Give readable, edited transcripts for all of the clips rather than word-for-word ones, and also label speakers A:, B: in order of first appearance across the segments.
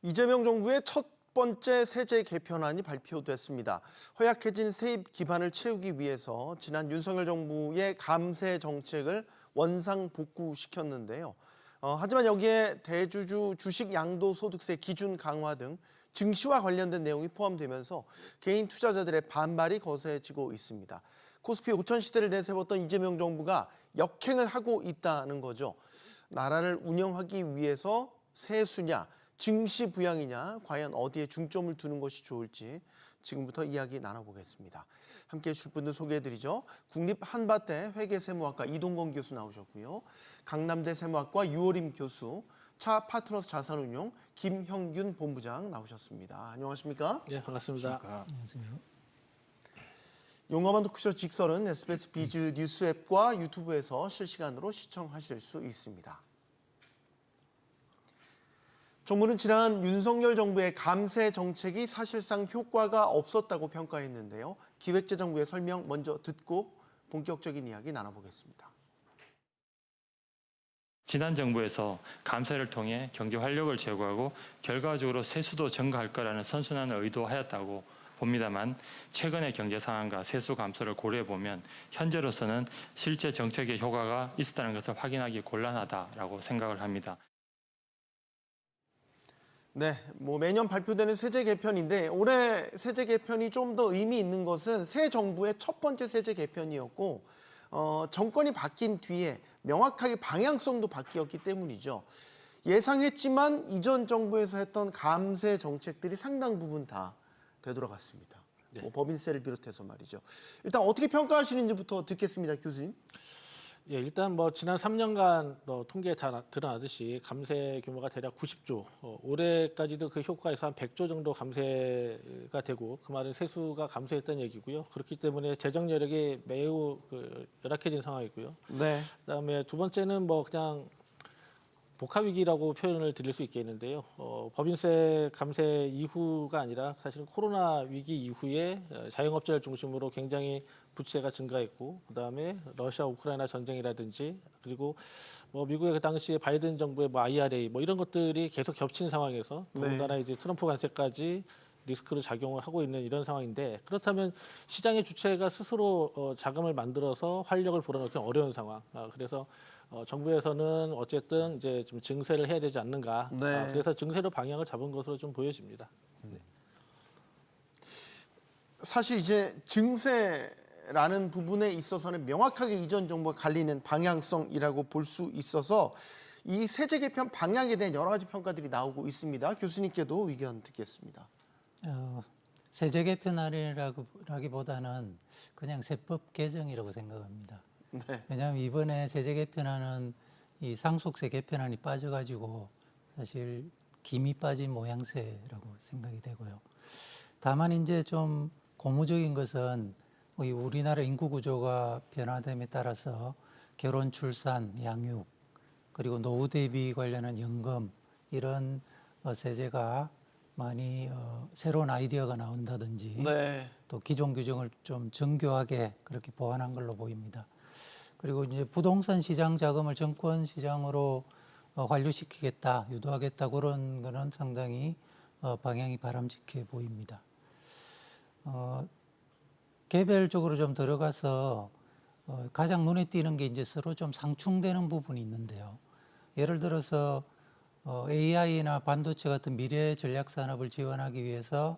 A: 이재명 정부의 첫 번째 세제 개편안이 발표됐습니다. 허약해진 세입 기반을 채우기 위해서 지난 윤석열 정부의 감세 정책을 원상복구시켰는데요. 하지만 여기에 대주주 주식 양도소득세 기준 강화 등 증시와 관련된 내용이 포함되면서 개인 투자자들의 반발이 거세지고 있습니다. 코스피 5천 시대를 내세웠던 이재명 정부가 역행을 하고 있다는 거죠. 나라를 운영하기 위해서 세수냐, 증시 부양이냐, 과연 어디에 중점을 두는 것이 좋을지 지금부터 이야기 나눠보겠습니다. 함께해 주실 분들 소개해드리죠. 국립한밭대 회계세무학과 이동건 교수 나오셨고요. 강남대 세무학과 유호림 교수, 차 파트너스 자산운용 김형균 본부장 나오셨습니다. 안녕하십니까?
B: 네, 반갑습니다. 안녕하세요.
A: 용감한 토크쇼 직설은 SBS 비즈 뉴스 앱과 유튜브에서 실시간으로 시청하실 수 있습니다. 정부는 지난 윤석열 정부의 감세 정책이 사실상 효과가 없었다고 평가했는데요. 기획재정부의 설명 먼저 듣고 본격적인 이야기 나눠보겠습니다.
C: 지난 정부에서 감세를 통해 경제 활력을 제고하고 결과적으로 세수도 증가할 거라는 선순환을 의도하였다고 봅니다만 최근의 경제 상황과 세수 감소를 고려해 보면 현재로서는 실제 정책의 효과가 있었다는 것을 확인하기 곤란하다라고 생각을 합니다.
A: 네, 매년 발표되는 세제 개편인데 올해 세제 개편이 좀 더 의미 있는 것은 새 정부의 첫 번째 세제 개편이었고 정권이 바뀐 뒤에 명확하게 방향성도 바뀌었기 때문이죠. 예상했지만 이전 정부에서 했던 감세 정책들이 상당 부분 다 되돌아갔습니다.
B: 네.
A: 법인세를 비롯해서 말이죠. 일단 어떻게 평가하시는지부터 듣겠습니다, 교수님.
B: 예, 일단 지난 3년간 통계에 다 드러나듯이 감세 규모가 대략 90조, 올해까지도 그 효과에서 한 100조 정도 감세가 되고 그 말은 세수가 감소했다는 얘기고요. 그렇기 때문에 재정 여력이 매우 열악해진 상황이고요.
A: 네.
B: 그다음에 두 번째는 그냥 복합 위기라고 표현을 드릴 수 있겠는데요. 법인세 감세 이후가 아니라 사실은 코로나 위기 이후에 자영업자를 중심으로 굉장히 부채가 증가했고, 그다음에 러시아 우크라이나 전쟁이라든지 그리고 미국의 그 당시에 바이든 정부의 IRA 이런 것들이 계속 겹치는 상황에서 더군다나 이제 트럼프 관세까지 리스크로 작용을 하고 있는 이런 상황인데, 그렇다면 시장의 주체가 스스로 자금을 만들어서 활력을 불어넣기 어려운 상황. 그래서 정부에서는 어쨌든 이제 좀 증세를 해야 되지 않는가.
A: 네.
B: 그래서 증세로 방향을 잡은 것으로 좀 보여집니다. 네.
A: 사실 이제 증세라는 부분에 있어서는 명확하게 이전 정부가 갈리는 방향성이라고 볼 수 있어서 이 세제 개편 방향에 대한 여러 가지 평가들이 나오고 있습니다. 교수님께도 의견 듣겠습니다.
D: 세제 개편안이라기보다는 그냥 세법 개정이라고 생각합니다.
A: 네.
D: 왜냐하면 이번에 세제 개편안은 이 상속세 개편안이 빠져가지고 사실 김이 빠진 모양새라고 생각이 되고요. 다만 이제 좀 고무적인 것은 우리나라 인구 구조가 변화됨에 따라서 결혼, 출산, 양육, 그리고 노후 대비 관련한 연금 이런 세제가 많이 새로운 아이디어가 나온다든지
A: 네.
D: 또 기존 규정을 좀 정교하게 그렇게 보완한 걸로 보입니다. 그리고 이제 부동산 시장 자금을 정권 시장으로 환류시키겠다, 유도하겠다 그런 거는 상당히 방향이 바람직해 보입니다. 개별적으로 좀 들어가서 가장 눈에 띄는 게 이제 서로 좀 상충되는 부분이 있는데요. 예를 들어서 AI나 반도체 같은 미래 전략 산업을 지원하기 위해서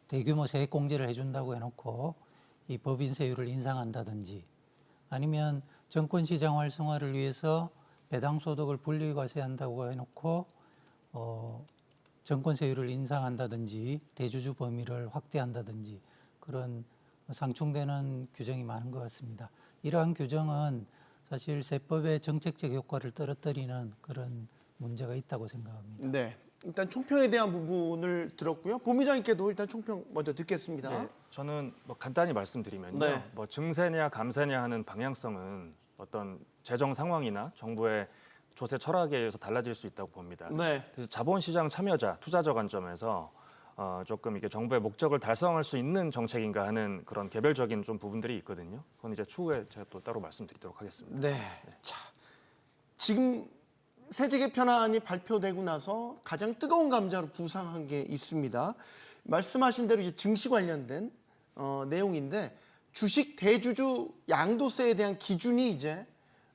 D: 대규모 세액 공제를 해준다고 해놓고 이 법인세율을 인상한다든지, 아니면 정권시장 활성화를 위해서 배당소득을 분리과세한다고 해놓고 정권세율을 인상한다든지 대주주 범위를 확대한다든지 그런 상충되는 규정이 많은 것 같습니다. 이러한 규정은 사실 세법의 정책적 효과를 떨어뜨리는 그런 문제가 있다고 생각합니다.
A: 네. 일단 총평에 대한 부분을 들었고요. 본부장님께도 일단 총평 먼저 듣겠습니다.
E: 네, 저는 간단히 말씀드리면요.
A: 네.
E: 증세냐 감세냐 하는 방향성은 어떤 재정 상황이나 정부의 조세 철학에 의해서 달라질 수 있다고 봅니다.
A: 네.
E: 그래서 자본시장 참여자, 투자자 관점에서 조금 이게 정부의 목적을 달성할 수 있는 정책인가 하는 그런 개별적인 좀 부분들이 있거든요. 그건 이제 추후에 제가 또 따로 말씀드리도록 하겠습니다.
A: 네. 자, 지금 세제 개편안이 발표되고 나서 가장 뜨거운 감자로 부상한 게 있습니다. 말씀하신 대로 이제 증시 관련된 내용인데 주식 대주주 양도세에 대한 기준이 이제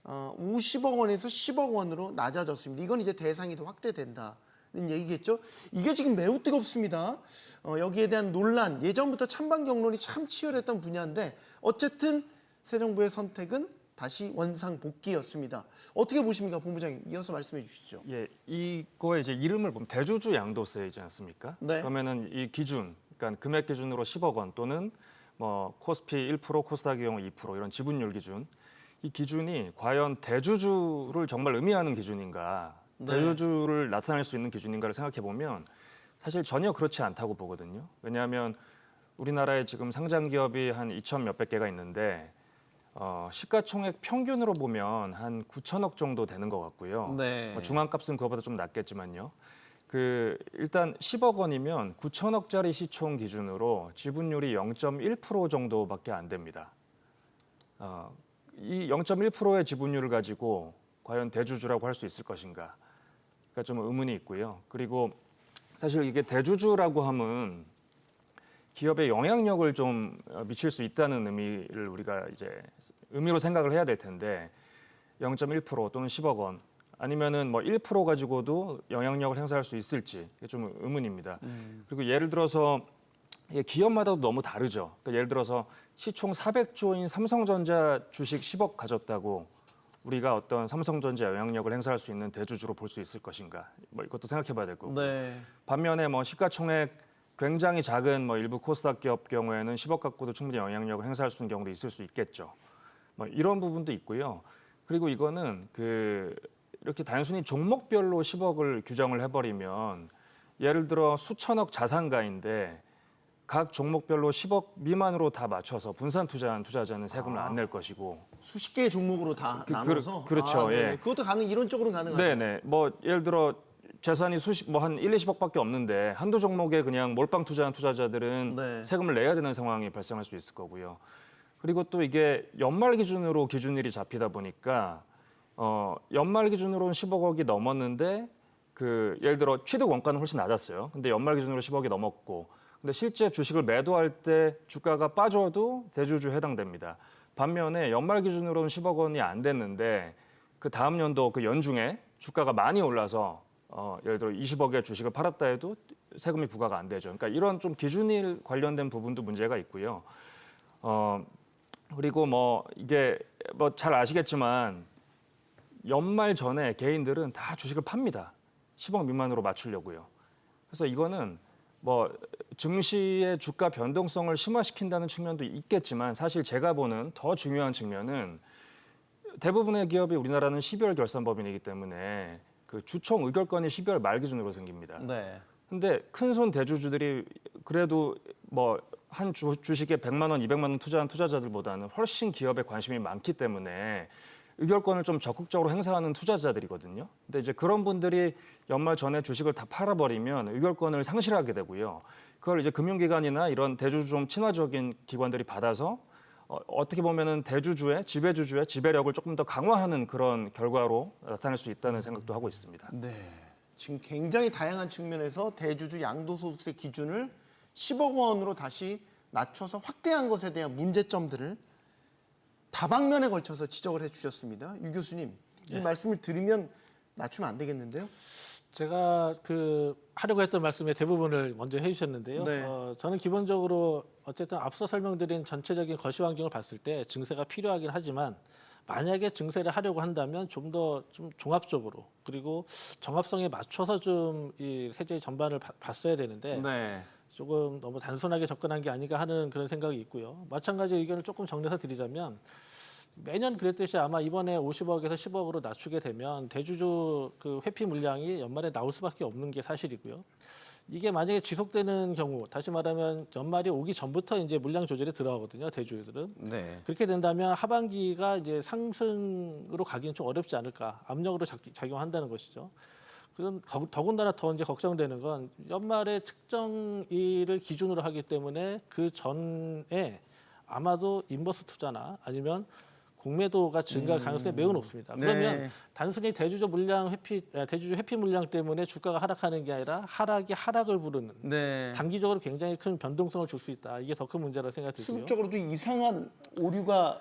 A: 50억 원에서 10억 원으로 낮아졌습니다. 이건 이제 대상이 더 확대된다는 얘기겠죠. 이게 지금 매우 뜨겁습니다. 여기에 대한 논란, 예전부터 찬반 경론이 참 치열했던 분야인데 어쨌든 새 정부의 선택은 다시 원상 복귀였습니다. 어떻게 보십니까, 본부장님? 이어서 말씀해 주시죠.
E: 예, 이거의 이제 이름을 보면 대주주 양도세이지 않습니까?
A: 네.
E: 그러면은 이 기준, 그러니까 금액 기준으로 10억 원 또는 뭐 코스피 1%, 코스닥의 경우 2% 이런 지분율 기준, 이 기준이 과연 대주주를 정말 의미하는 기준인가,
A: 네.
E: 대주주를 나타낼 수 있는 기준인가를 생각해 보면 사실 전혀 그렇지 않다고 보거든요. 왜냐하면 우리나라에 지금 상장 기업이 한 2천 몇백 개가 있는데 시가총액 평균으로 보면 한 9천억 정도 되는 것 같고요.
A: 네.
E: 중앙값은 그거보다 좀 낮겠지만요. 일단 10억 원이면 9천억짜리 시총 기준으로 지분율이 0.1% 정도밖에 안 됩니다. 이 0.1%의 지분율을 가지고 과연 대주주라고 할 수 있을 것인가? 그러니까 좀 의문이 있고요. 그리고 사실 이게 대주주라고 하면 기업에 영향력을 좀 미칠 수 있다는 의미를 우리가 이제 의미로 생각을 해야 될 텐데 0.1% 또는 10억 원 아니면은 뭐 1% 가지고도 영향력을 행사할 수 있을지 좀 의문입니다. 그리고 예를 들어서 기업마다도 너무 다르죠. 그러니까 예를 들어서 시총 400조인 삼성전자 주식 10억 가졌다고 우리가 어떤 삼성전자 영향력을 행사할 수 있는 대주주로 볼 수 있을 것인가? 뭐 이것도 생각해봐야 될 거고.
A: 네.
E: 반면에 뭐 시가총액 굉장히 작은 뭐 일부 코스닥 기업 경우에는 10억 갖고도 충분히 영향력을 행사할 수 있는 경우도 있을 수 있겠죠. 뭐 이런 부분도 있고요. 그리고 이거는 이렇게 단순히 종목별로 10억을 규정을 해버리면 예를 들어 수천억 자산가인데 각 종목별로 10억 미만으로 다 맞춰서 분산 투자한 투자자는 세금을 안 낼 것이고
A: 수십 개의 종목으로 다 나눠서
E: 그렇죠.
A: 네네.
E: 예.
A: 그것도 이론적으로는 가능하죠.
E: 네네. 뭐 예를 들어 재산이 한 1, 20억밖에 없는데 한두 종목에 그냥 몰빵 투자한 투자자들은
A: 네.
E: 세금을 내야 되는 상황이 발생할 수 있을 거고요. 그리고 또 이게 연말 기준으로 기준일이 잡히다 보니까 연말 기준으로는 10억이 넘었는데 예를 들어 취득 원가는 훨씬 낮았어요. 근데 연말 기준으로 10억이 넘었고 근데 실제 주식을 매도할 때 주가가 빠져도 대주주에 해당됩니다. 반면에 연말 기준으로는 10억 원이 안 됐는데 그 다음 연도 그 연중에 주가가 많이 올라서 예를 들어 20억의 주식을 팔았다 해도 세금이 부과가 안 되죠. 그러니까 이런 좀 기준일 관련된 부분도 문제가 있고요. 그리고 이게 잘 아시겠지만 연말 전에 개인들은 다 주식을 팝니다. 10억 미만으로 맞추려고요. 그래서 이거는 증시의 주가 변동성을 심화시킨다는 측면도 있겠지만 사실 제가 보는 더 중요한 측면은 대부분의 기업이 우리나라는 12월 결산법인이기 때문에 그 주총 의결권이 12월 말 기준으로 생깁니다.
A: 네.
E: 근데 큰손 대주주들이 그래도 한 주식에 100만 원, 200만 원 투자한 투자자들보다는 훨씬 기업에 관심이 많기 때문에 의결권을 좀 적극적으로 행사하는 투자자들이거든요. 근데 이제 그런 분들이 연말 전에 주식을 다 팔아버리면 의결권을 상실하게 되고요. 그걸 이제 금융기관이나 이런 대주주 좀 친화적인 기관들이 받아서 어떻게 보면은 지배주주의 지배력을 조금 더 강화하는 그런 결과로 나타날 수 있다는 생각도 하고 있습니다.
A: 네. 지금 굉장히 다양한 측면에서 대주주 양도소득세 기준을 10억 원으로 다시 낮춰서 확대한 것에 대한 문제점들을 다방면에 걸쳐서 지적을 해주셨습니다. 유 교수님, 이 말씀을 들으면 낮추면 안 되겠는데요?
B: 제가 하려고 했던 말씀의 대부분을 먼저 해주셨는데요.
A: 네.
B: 저는 기본적으로 어쨌든 앞서 설명드린 전체적인 거시 환경을 봤을 때 증세가 필요하긴 하지만 만약에 증세를 하려고 한다면 좀 더 종합적으로 그리고 정합성에 맞춰서 좀 이 세제 전반을 봤어야 되는데
A: 네.
B: 조금 너무 단순하게 접근한 게 아닌가 하는 그런 생각이 있고요. 마찬가지 의견을 조금 정리해서 드리자면 매년 그랬듯이 아마 이번에 50억에서 10억으로 낮추게 되면 대주주 회피 물량이 연말에 나올 수밖에 없는 게 사실이고요. 이게 만약에 지속되는 경우, 다시 말하면 연말이 오기 전부터 이제 물량 조절에 들어가거든요, 대주주들은.
A: 네.
B: 그렇게 된다면 하반기가 이제 상승으로 가기는 좀 어렵지 않을까, 압력으로 작용한다는 것이죠. 그럼 더군다나 더 이제 걱정되는 건 연말에 특정일을 기준으로 하기 때문에 그 전에 아마도 인버스 투자나 아니면 공매도가 증가할 가능성이 매우 높습니다. 그러면
A: 네.
B: 단순히 대주주 회피 물량 때문에 주가가 하락하는 게 아니라 하락이 하락을 부르는
A: 네.
B: 단기적으로 굉장히 큰 변동성을 줄 수 있다. 이게 더 큰 문제라고 생각이 들고요.
A: 수급적으로도 이상한 오류가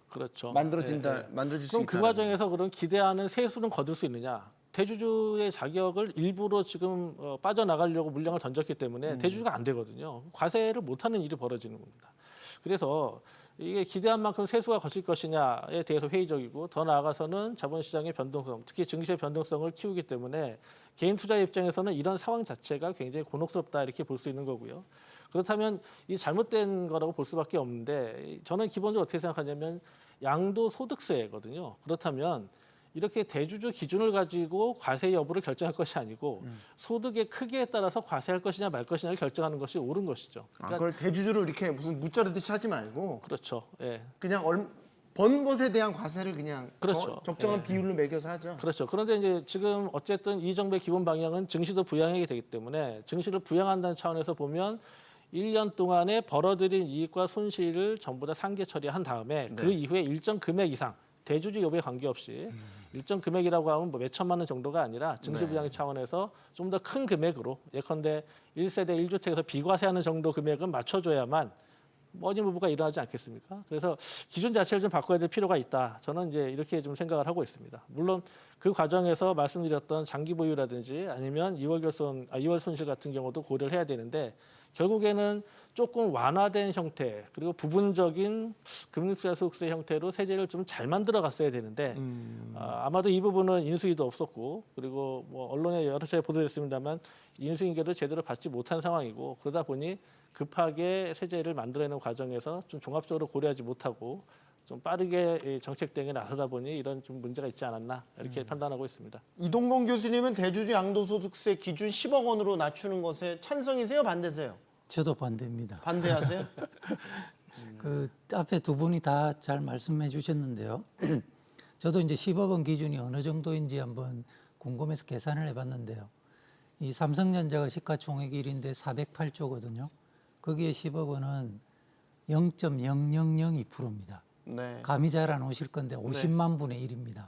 B: 그렇죠.
A: 만들어질 수
B: 그럼
A: 있다.
B: 그 과정에서 그런 기대하는 세수는 거둘 수 있느냐? 대주주의 자격을 일부러 지금 빠져나가려고 물량을 던졌기 때문에 대주주가 안 되거든요. 과세를 못하는 일이 벌어지는 겁니다. 그래서 이게 기대한 만큼 세수가 거칠 것이냐에 대해서 회의적이고 더 나아가서는 자본시장의 변동성, 특히 증시의 변동성을 키우기 때문에 개인 투자의 입장에서는 이런 상황 자체가 굉장히 곤혹스럽다 이렇게 볼 수 있는 거고요. 그렇다면 이 잘못된 거라고 볼 수밖에 없는데 저는 기본적으로 어떻게 생각하냐면 양도소득세거든요. 그렇다면 이렇게 대주주 기준을 가지고 과세 여부를 결정할 것이 아니고 소득의 크기에 따라서 과세할 것이냐 말 것이냐를 결정하는 것이 옳은 것이죠.
A: 그걸 대주주로 이렇게 무슨 무자르듯이 하지 말고
B: 그렇죠. 예.
A: 그냥 번 것에 대한 과세를 그냥
B: 그렇죠.
A: 적정한 비율로 매겨서 하죠.
B: 그렇죠. 그런데 이제 지금 어쨌든 이 정부의 기본 방향은 증시도 부양하게 되기 때문에 증시를 부양한다는 차원에서 보면 1년 동안에 벌어들인 이익과 손실을 전부 다 상계 처리한 다음에 그 이후에 일정 금액 이상 대주주 여부에 관계없이 일정 금액이라고 하면 뭐 몇천만 원 정도가 아니라 증시 부양 차원에서 좀 더 큰 금액으로 예컨대 1세대 1주택에서 비과세하는 정도 금액은 맞춰줘야만 머니무브가 일어나지 않겠습니까? 그래서 기준 자체를 좀 바꿔야 될 필요가 있다. 저는 이제 이렇게 좀 생각을 하고 있습니다. 물론 그 과정에서 말씀드렸던 장기 보유라든지 아니면 2월 손실 같은 경우도 고려를 해야 되는데 결국에는 조금 완화된 형태 그리고 부분적인 금융소득세 형태로 세제를 좀 잘 만들어 갔어야 되는데 아마도 이 부분은 인수위도 없었고 그리고 뭐 언론에 여러 차례 보도됐습니다만 인수인계도 제대로 받지 못한 상황이고 그러다 보니 급하게 세제를 만들어내는 과정에서 좀 종합적으로 고려하지 못하고 좀 빠르게 정책 대응에 나서다 보니 이런 좀 문제가 있지 않았나 이렇게 판단하고 있습니다.
A: 이동건 교수님은 대주주 양도소득세 기준 10억 원으로 낮추는 것에 찬성이세요, 반대세요?
D: 저도 반대입니다.
A: 반대하세요?
D: 그 앞에 두 분이 다 잘 말씀해 주셨는데요. 저도 이제 10억 원 기준이 어느 정도인지 한번 궁금해서 계산을 해봤는데요. 이 삼성전자가 시가총액이 1인데 408조거든요. 거기에 10억 원은 0.0002%입니다.
A: 네.
D: 감이 잘 안 오실 건데 50만 분의 1입니다.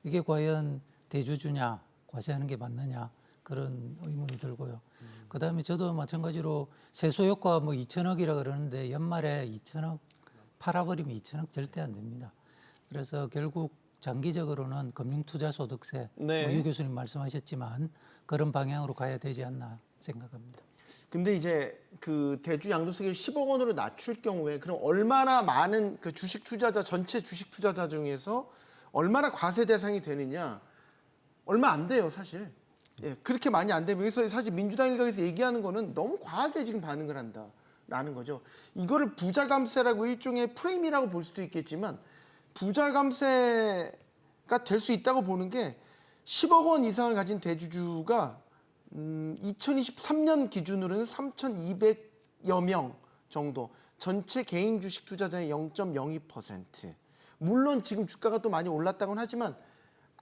D: 이게 과연 대주주냐, 과세하는 게 맞느냐 그런 의문이 들고요. 그다음에 저도 마찬가지로 세수 효과 뭐 2천억이라 그러는데 연말에 2천억 팔아버리면 2천억 절대 안 됩니다. 그래서 결국 장기적으로는 금융투자소득세,
A: 네.
D: 유 교수님 말씀하셨지만 그런 방향으로 가야 되지 않나 생각합니다.
A: 근데 이제 그 대주 양도세를 10억 원으로 낮출 경우에 그럼 얼마나 많은 그 주식 투자자 전체 주식 투자자 중에서 얼마나 과세 대상이 되느냐? 얼마 안 돼요, 사실. 예, 그렇게 많이 안 되면 그래서 사실 민주당 일각에서 얘기하는 거는 너무 과하게 지금 반응을 한다라는 거죠. 이거를 부자 감세라고 일종의 프레임이라고 볼 수도 있겠지만 부자 감세가 될 수 있다고 보는 게 10억 원 이상을 가진 대주주가 2023년 기준으로는 3,200여 명 정도, 전체 개인 주식 투자자의 0.02%. 물론 지금 주가가 또 많이 올랐다고는 하지만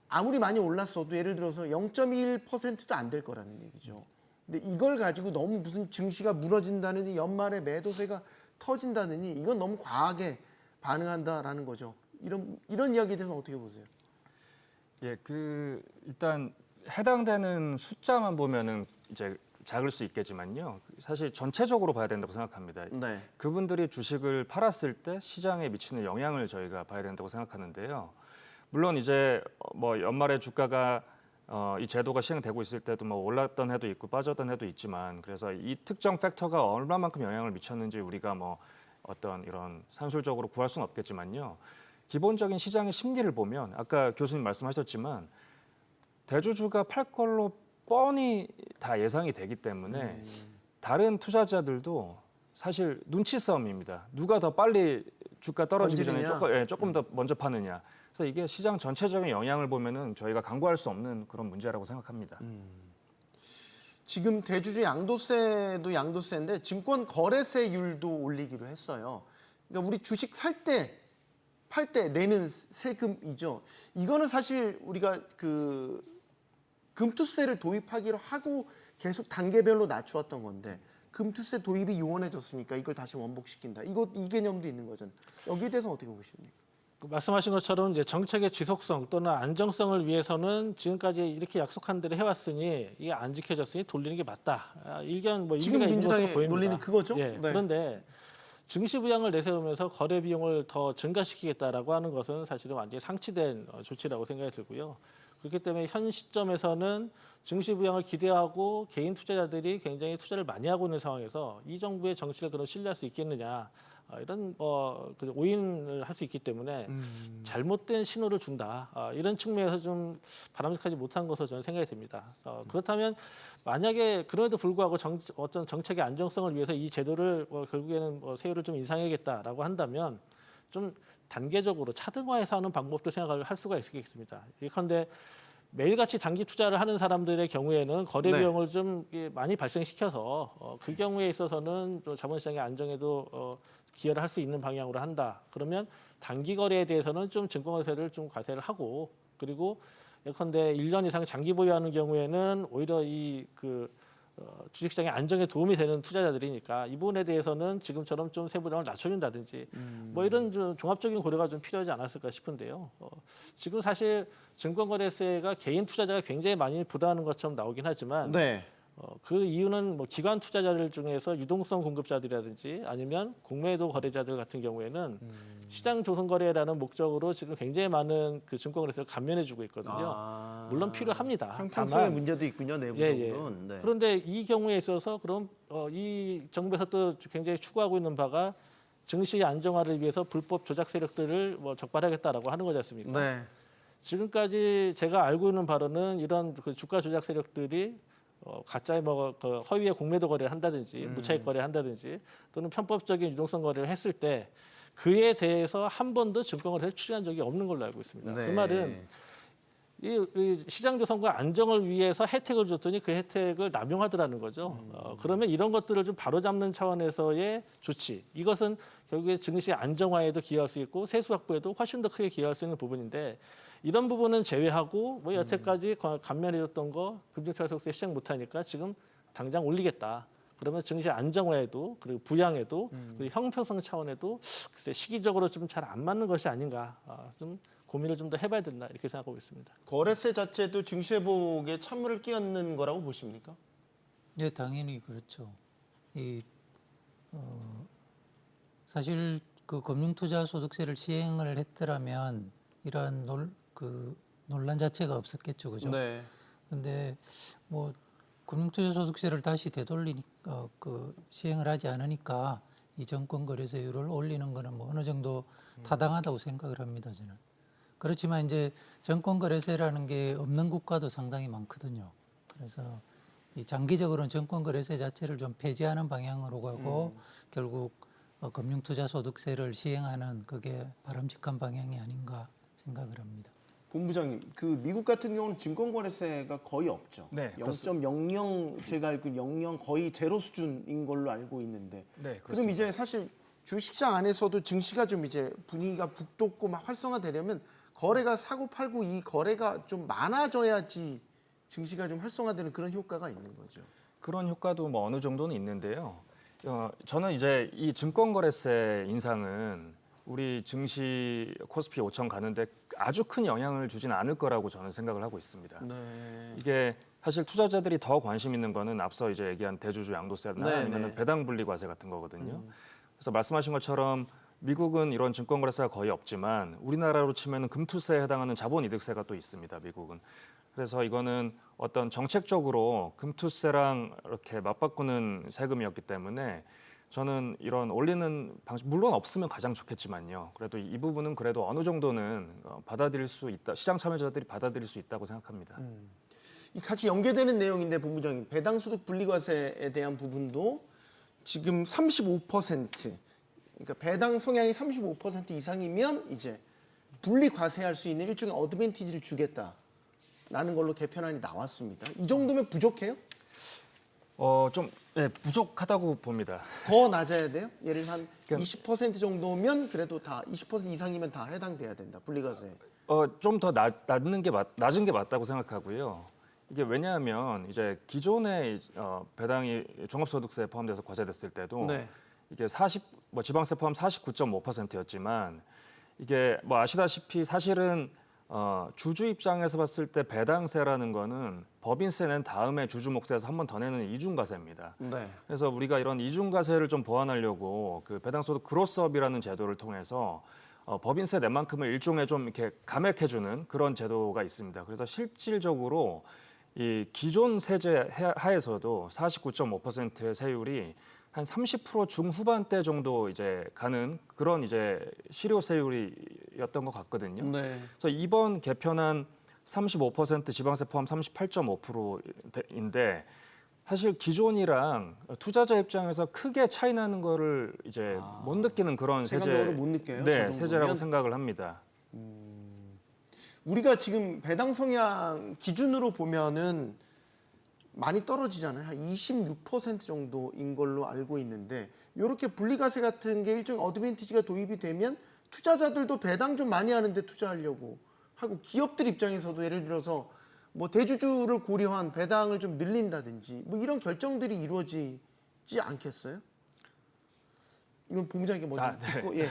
A: 아무리 많이 올랐어도 예를 들어서 0.1%도 안 될 거라는 얘기죠. 근데 이걸 가지고 너무 무슨 증시가 무너진다느니 연말에 매도세가 터진다느니 이건 너무 과하게 반응한다라는 거죠. 이런 이야기에 대해서 어떻게 보세요?
E: 예, 일단 해당되는 숫자만 보면은 이제 작을 수 있겠지만요. 사실 전체적으로 봐야 된다고 생각합니다.
A: 네.
E: 그분들이 주식을 팔았을 때 시장에 미치는 영향을 저희가 봐야 된다고 생각하는데요. 물론 이제 뭐 연말에 주가가 이 제도가 시행되고 있을 때도 뭐 올랐던 해도 있고 빠졌던 해도 있지만 그래서 이 특정 팩터가 얼마만큼 영향을 미쳤는지 우리가 뭐 어떤 이런 산술적으로 구할 수는 없겠지만요. 기본적인 시장의 심리를 보면 아까 교수님 말씀하셨지만 대주주가 팔 걸로 뻔히 다 예상이 되기 때문에 다른 투자자들도 사실 눈치 싸움입니다. 누가 더 빨리 주가 떨어지기 전에 조금 더 먼저 파느냐. 그래서 이게 시장 전체적인 영향을 보면은 저희가 간과할 수 없는 그런 문제라고 생각합니다.
A: 지금 대주주 양도세도 양도세인데 증권 거래세율도 올리기로 했어요. 그러니까 우리 주식 살 때, 팔 때 내는 세금이죠. 이거는 사실 우리가 그 금투세를 도입하기로 하고 계속 단계별로 낮추었던 건데 금투세 도입이 요원해졌으니까 이걸 다시 원복시킨다. 이 개념도 있는 거잖아요. 여기에 대해서 어떻게 보십니까?
B: 말씀하신 것처럼 이제 정책의 지속성 또는 안정성을 위해서는 지금까지 이렇게 약속한 대로 해왔으니 이게 안 지켜졌으니 돌리는 게 맞다. 일견 뭐
A: 지금
B: 일리가 있는 것으로
A: 민주당의
B: 보입니다.
A: 논리는 그거죠?
B: 예,
A: 네.
B: 그런데 증시 부양을 내세우면서 거래 비용을 더 증가시키겠다라고 하는 것은 사실은 완전히 상치된 조치라고 생각이 들고요. 그렇기 때문에 현 시점에서는 증시 부양을 기대하고 개인 투자자들이 굉장히 투자를 많이 하고 있는 상황에서 이 정부의 정치를 그럼 신뢰할 수 있겠느냐 이런 그 오인을 할 수 있기 때문에 잘못된 신호를 준다 이런 측면에서 좀 바람직하지 못한 것으로 저는 생각이 됩니다. 그렇다면 만약에 그럼에도 불구하고 어떤 정책의 안정성을 위해서 이 제도를 결국에는 세율을 좀 인상해야겠다라고 한다면 좀 단계적으로 차등화해서 하는 방법도 생각을 할 수가 있겠습니다. 예컨대 매일같이 단기 투자를 하는 사람들의 경우에는 거래
A: 네.
B: 비용을 좀 많이 발생시켜서 그 경우에 있어서는 또 자본시장의 안정에도 기여를 할 수 있는 방향으로 한다. 그러면 단기 거래에 대해서는 좀 증권거래세를 좀 과세를 하고 그리고 예컨대 1년 이상 장기 보유하는 경우에는 오히려 주식시장의 안정에 도움이 되는 투자자들이니까 이 부분에 대해서는 지금처럼 좀 세부담을 낮춰준다든지 뭐 이런 좀 종합적인 고려가 좀 필요하지 않았을까 싶은데요. 지금 사실 증권거래세가 개인 투자자가 굉장히 많이 부담하는 것처럼 나오긴 하지만
A: 네.
B: 그 이유는 뭐 기관 투자자들 중에서 유동성 공급자들이라든지 아니면 공매도 거래자들 같은 경우에는 시장 조성 거래라는 목적으로 지금 굉장히 많은 그 증권거래세를 감면해주고 있거든요. 물론 필요합니다.
A: 형평성의
B: 다만
A: 문제도 있군요,
B: 예.
A: 내부적으로는. 네.
B: 그런데 이 경우에 있어서 그럼 이 정부에서 또 굉장히 추구하고 있는 바가 증시 안정화를 위해서 불법 조작 세력들을 뭐 적발하겠다라고 하는 거지 않습니까?
A: 네.
B: 지금까지 제가 알고 있는 바로는 이런 그 주가 조작 세력들이 가짜의 그 허위의 공매도 거래를 한다든지 무차익 거래를 한다든지 또는 편법적인 유동성 거래를 했을 때 그에 대해서 한 번도 증권거래를 추진한 적이 없는 걸로 알고 있습니다.
A: 네.
B: 그 말은 이 시장 조성과 안정을 위해서 혜택을 줬더니 그 혜택을 남용하더라는 거죠. 그러면 이런 것들을 좀 바로잡는 차원에서의 조치. 이것은 결국에 증시 안정화에도 기여할 수 있고 세수 확보에도 훨씬 더 크게 기여할 수 있는 부분인데 이런 부분은 제외하고 뭐 여태까지 감면해줬던 거 금융투자 속세 시작 못하니까 지금 당장 올리겠다. 그러면 증시 안정화에도 그리고 부양에도 그리고 형평성 차원에도 글쎄 시기적으로 좀 잘 안 맞는 것이 아닌가. 좀 고민을 좀 더 해봐야 된다 이렇게 생각하고 있습니다.
A: 거래세 자체도 증시 회복에 찬물을 끼얹는 거라고 보십니까?
D: 네, 당연히 그렇죠. 사실 그 금융투자소득세를 시행을 했더라면 이러한 논란 자체가 없었겠죠, 그죠?
A: 네.
D: 근데 뭐 금융투자소득세를 다시 되돌리니까 시행을 하지 않으니까 이 정권거래세율을 올리는 거는 뭐 어느 정도 타당하다고 생각을 합니다, 저는. 그렇지만 이제 정권거래세라는 게 없는 국가도 상당히 많거든요. 그래서 이 장기적으로는 정권거래세 자체를 좀 폐지하는 방향으로 가고 결국 금융투자소득세를 시행하는 그게 바람직한 방향이 아닌가 생각을 합니다.
A: 본부장님, 그 미국 같은 경우는 증권거래세가 거의 없죠.
E: 네,
A: 0.00 제가 알고 00 거의 제로 수준인 걸로 알고 있는데.
E: 네,
A: 그럼 이제 사실 주식시장 안에서도 증시가 좀 이제 분위기가 북돋고 막 활성화되려면 거래가 사고 팔고 이 거래가 좀 많아져야지 증시가 좀 활성화되는 그런 효과가 있는 거죠.
E: 그런 효과도 뭐 어느 정도는 있는데요. 저는 이제 이 증권거래세 인상은 우리 증시 코스피 5천 가는데 아주 큰 영향을 주진 않을 거라고 저는 생각을 하고 있습니다.
A: 네.
E: 이게 사실 투자자들이 더 관심 있는 거는 앞서 이제 얘기한 대주주 양도세나
A: 네,
E: 아니면
A: 네.
E: 배당 분리과세 같은 거거든요. 그래서 말씀하신 것처럼 미국은 이런 증권거래세가 거의 없지만 우리나라로 치면은 금투세에 해당하는 자본이득세가 또 있습니다. 미국은. 그래서 이거는 어떤 정책적으로 금투세랑 이렇게 맞바꾸는 세금이었기 때문에 저는 이런 올리는 방식 물론 없으면 가장 좋겠지만요. 그래도 이 부분은 그래도 어느 정도는 받아들일 수 있다. 시장 참여자들이 받아들일 수 있다고 생각합니다.
A: 이 같이 연계되는 내용인데 본부장님, 배당소득 분리과세에 대한 부분도 지금 35%, 그러니까 배당 성향이 35% 이상이면 이제 분리과세할 수 있는 일종의 어드밴티지를 주겠다라는 걸로 개편안이 나왔습니다. 이 정도면 부족해요?
E: 좀 부족하다고 봅니다.
A: 더 낮아야 돼요? 예를 들어 한
E: 그러니까
A: 20% 정도면 그래도 다 20% 이상이면 다 해당돼야 된다. 분리과세.
E: 좀 더 낮은 게 맞다고 생각하고요. 이게 왜냐하면 이제 기존의 배당이 종합소득세에 포함돼서 과세됐을 때도
A: 네.
E: 이게 지방세 포함 49.5%였지만 이게 뭐 아시다시피 사실은 주주 입장에서 봤을 때 배당세라는 거는 법인세 낸 다음에 주주목세에서 한 번 더 내는 이중과세입니다.
A: 네.
E: 그래서 우리가 이런 이중과세를 좀 보완하려고 그 배당소득 그로스업이라는 제도를 통해서 법인세 낸 만큼을 일종의 좀 이렇게 감액해주는 그런 제도가 있습니다. 그래서 실질적으로 이 기존 세제 하에서도 49.5%의 세율이 한 30% 중후반대 정도 이제 가는 그런 이제 실효세율이었던 것 같거든요.
A: 네.
E: 그래서 이번 개편안 35% 지방세 포함 38.5%인데 사실 기존이랑 투자자 입장에서 크게 차이 나는 거를 이제 못 느끼는 그런
A: 세금적으로 못 느껴요? 저
E: 네,
A: 정도면?
E: 세제라고 생각을 합니다.
A: 우리가 지금 배당 성향 기준으로 보면은 많이 떨어지잖아요. 한 26% 정도인 걸로 알고 있는데 이렇게 분리과세 같은 게 일종의 어드밴티지가 도입이 되면 투자자들도 배당 좀 많이 하는데 투자하려고 하고 기업들 입장에서도 예를 들어서 뭐 대주주를 고려한 배당을 좀 늘린다든지 뭐 이런 결정들이 이루어지지 않겠어요? 이건 본부장에게 먼저 듣고 예.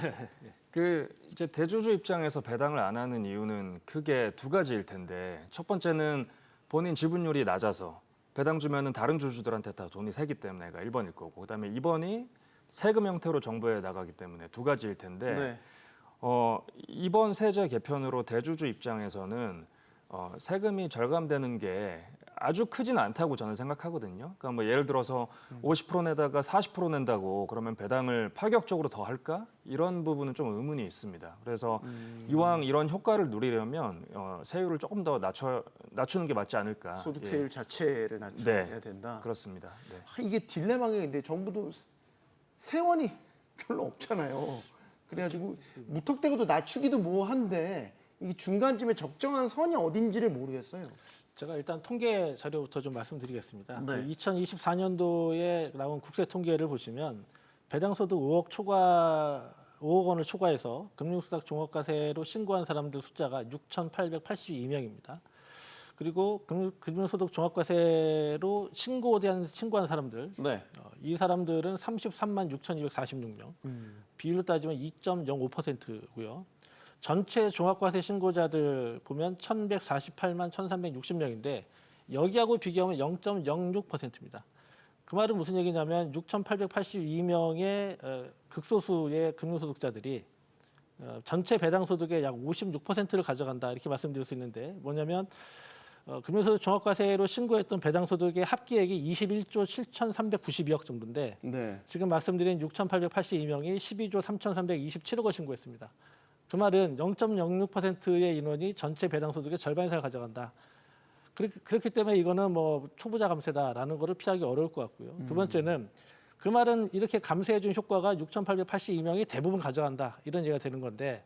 E: 그 이제 대주주 입장에서 배당을 안 하는 이유는 크게 두 가지일 텐데 첫 번째는 본인 지분율이 낮아서 배당 주면은 다른 주주들한테 다 돈이 새기 때문에가 1번일 거고 그다음에 2번이 세금 형태로 정부에 나가기 때문에 두 가지일 텐데
A: 네.
E: 이번 세제 개편으로 대주주 입장에서는 세금이 절감되는 게 아주 크진 않다고 저는 생각하거든요. 그러니까 뭐 예를 들어서 50% 내다가 40% 낸다고 그러면 배당을 파격적으로 더 할까? 이런 부분은 좀 의문이 있습니다. 그래서 이왕 이런 효과를 누리려면 세율을 조금 더 낮추는 게 맞지 않을까?
A: 소득세율 자체를 낮춰야 된다.
E: 그렇습니다. 네.
A: 이게 딜레마가 있는데 정부도 세원이 별로 없잖아요. 그래가지고 무턱대고도 낮추기도 뭐한데 이 중간쯤에 적정한 선이 어딘지를 모르겠어요.
B: 제가 일단 통계 자료부터 좀 말씀드리겠습니다.
A: 네.
B: 2024년도에 나온 국세 통계를 보시면 배당소득 5억 원을 초과해서 금융수당 종합과세로 신고한 사람들 숫자가 6,882명입니다. 그리고 금융소득 종합과세로 신고한 사람들,
A: 네.
B: 이 사람들은 33만 6,246명, 비율로 따지면 2.05%고요. 전체 종합과세 신고자들 보면 1,148만 1,360명인데 여기하고 비교하면 0.06%입니다. 그 말은 무슨 얘기냐면 6,882명의 극소수의 금융소득자들이 전체 배당소득의 약 56%를 가져간다 이렇게 말씀드릴 수 있는데 뭐냐면 금융소득 종합과세로 신고했던 배당소득의 합계액이 21조 7,392억 정도인데
A: 네.
B: 지금 말씀드린 6,882명이 12조 3,327억을 신고했습니다. 그 말은 0.06%의 인원이 전체 배당소득의 절반 이상을 가져간다. 그렇기 때문에 이거는 뭐 초부자 감세다라는 거를 피하기 어려울 것 같고요. 두 번째는 그 말은 이렇게 감세해준 효과가 6,882명이 대부분 가져간다. 이런 얘기가 되는 건데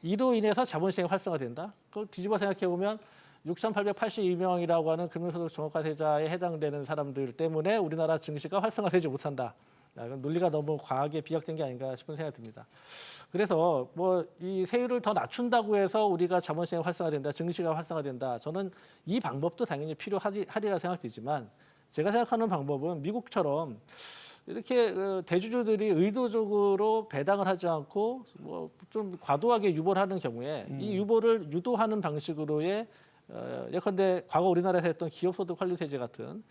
B: 이로 인해서 자본시장이 활성화된다. 그걸 뒤집어 생각해 보면 6,882명이라고 하는 금융소득 종합과세자에 해당되는 사람들 때문에 우리나라 증시가 활성화되지 못한다. 논리가 너무 과하게 비약된 게 아닌가 싶은 생각이 듭니다. 그래서 뭐 이 세율을 더 낮춘다고 해서 우리가 자본시장이 활성화된다, 증시가 활성화된다. 저는 이 방법도 당연히 필요하리라 생각되지만 제가 생각하는 방법은 미국처럼 이렇게 대주주들이 의도적으로 배당을 하지 않고 뭐 좀 과도하게 유보를 하는 경우에 이 유보를 유도하는 방식으로의 예컨대 과거 우리나라에서 했던 기업소득환류세제 같은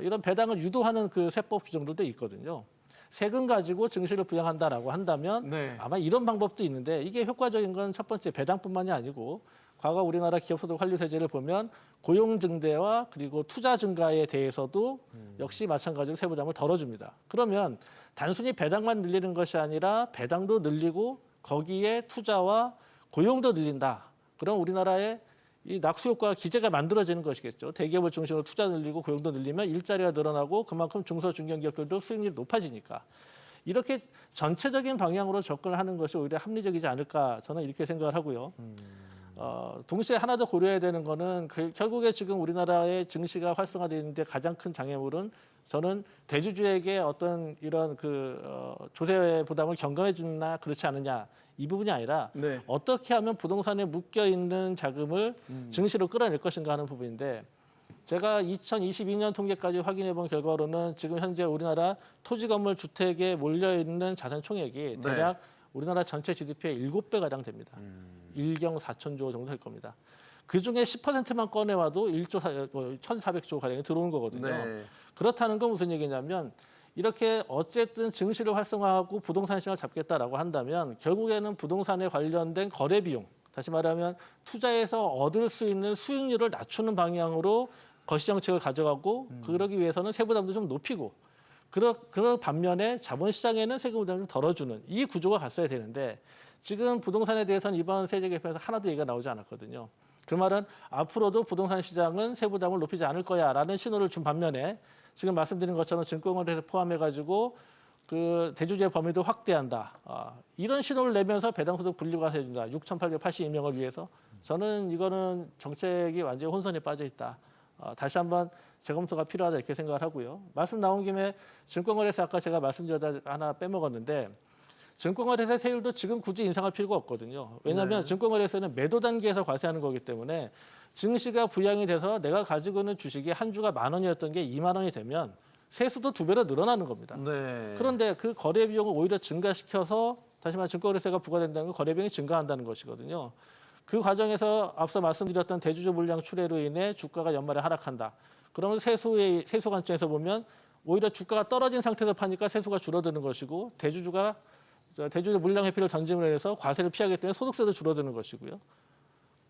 B: 이런 배당을 유도하는 그 세법 규정들도 있거든요. 세금 가지고 증시를 부양한다라고 한다면
A: 네.
B: 아마 이런 방법도 있는데 이게 효과적인 건 첫 번째 배당뿐만이 아니고 과거 우리나라 기업소득환류세제를 보면 고용 증대와 그리고 투자 증가에 대해서도 역시 마찬가지로 세부담을 덜어줍니다. 그러면 단순히 배당만 늘리는 것이 아니라 배당도 늘리고 거기에 투자와 고용도 늘린다. 그럼 우리나라의 이 낙수 효과 기제가 만들어지는 것이겠죠. 대기업을 중심으로 투자 늘리고 고용도 늘리면 일자리가 늘어나고 그만큼 중소 중견기업들도 수익률이 높아지니까 이렇게 전체적인 방향으로 접근하는 것이 오히려 합리적이지 않을까 저는 이렇게 생각을 하고요. 동시에 하나 더 고려해야 되는 거는 결국에 지금 우리나라의 증시가 활성화되는데 가장 큰 장애물은 저는 대주주에게 어떤 이런 조세 부담을 경감해 주나 그렇지 않느냐 이 부분이 아니라
A: 네.
B: 어떻게 하면 부동산에 묶여 있는 자금을 증시로 끌어낼 것인가 하는 부분인데 제가 2022년 통계까지 확인해 본 결과로는 지금 현재 우리나라 토지 건물 주택에 몰려 있는 자산 총액이
A: 네.
B: 대략 우리나라 전체 GDP의 7배 가량 됩니다. 1경 4천조 정도 될 겁니다. 그 중에 10%만 꺼내와도 1,400조 가량이 들어오는 거거든요.
A: 네.
B: 그렇다는 건 무슨 얘기냐면 이렇게 어쨌든 증시를 활성화하고 부동산 시장을 잡겠다라고 한다면 결국에는 부동산에 관련된 거래 비용, 다시 말하면 투자에서 얻을 수 있는 수익률을 낮추는 방향으로 거시 정책을 가져가고 그러기 위해서는 세부담도 좀 높이고 그런 반면에 자본시장에는 세금 부담을 좀 덜어주는 이 구조가 갔어야 되는데 지금 부동산에 대해서는 이번 세제 개편에서 하나도 얘기가 나오지 않았거든요. 그 말은 앞으로도 부동산 시장은 세부담을 높이지 않을 거야라는 신호를 준 반면에 지금 말씀드린 것처럼 증권거래소 포함해가지고 그 대주주의 범위도 확대한다. 이런 신호를 내면서 배당소득 분리과세 해준다. 6,882명을 위해서 저는 이거는 정책이 완전히 혼선에 빠져 있다. 다시 한번 재검토가 필요하다 이렇게 생각을 하고요. 말씀 나온 김에 증권거래소 아까 제가 말씀드렸다 하나 빼먹었는데 증권거래소의 세율도 지금 굳이 인상할 필요가 없거든요. 왜냐하면 증권거래소는 매도 단계에서 과세하는 거기 때문에 증시가 부양이 돼서 내가 가지고 있는 주식이 한 주가 10,000원이었던 게 20,000원이 되면 세수도 2배로 늘어나는 겁니다.
A: 네.
B: 그런데 그 거래 비용을 오히려 증가시켜서 다시 말해 증권거래세가 부과된다는 건 거래 비용이 증가한다는 것이거든요. 그 과정에서 앞서 말씀드렸던 대주주 물량 출회로 인해 주가가 연말에 하락한다. 그러면 세수 관점에서 보면 오히려 주가가 떨어진 상태에서 파니까 세수가 줄어드는 것이고 대주주 물량 회피를 던짐으로 해서 과세를 피하기 때문에 소득세도 줄어드는 것이고요.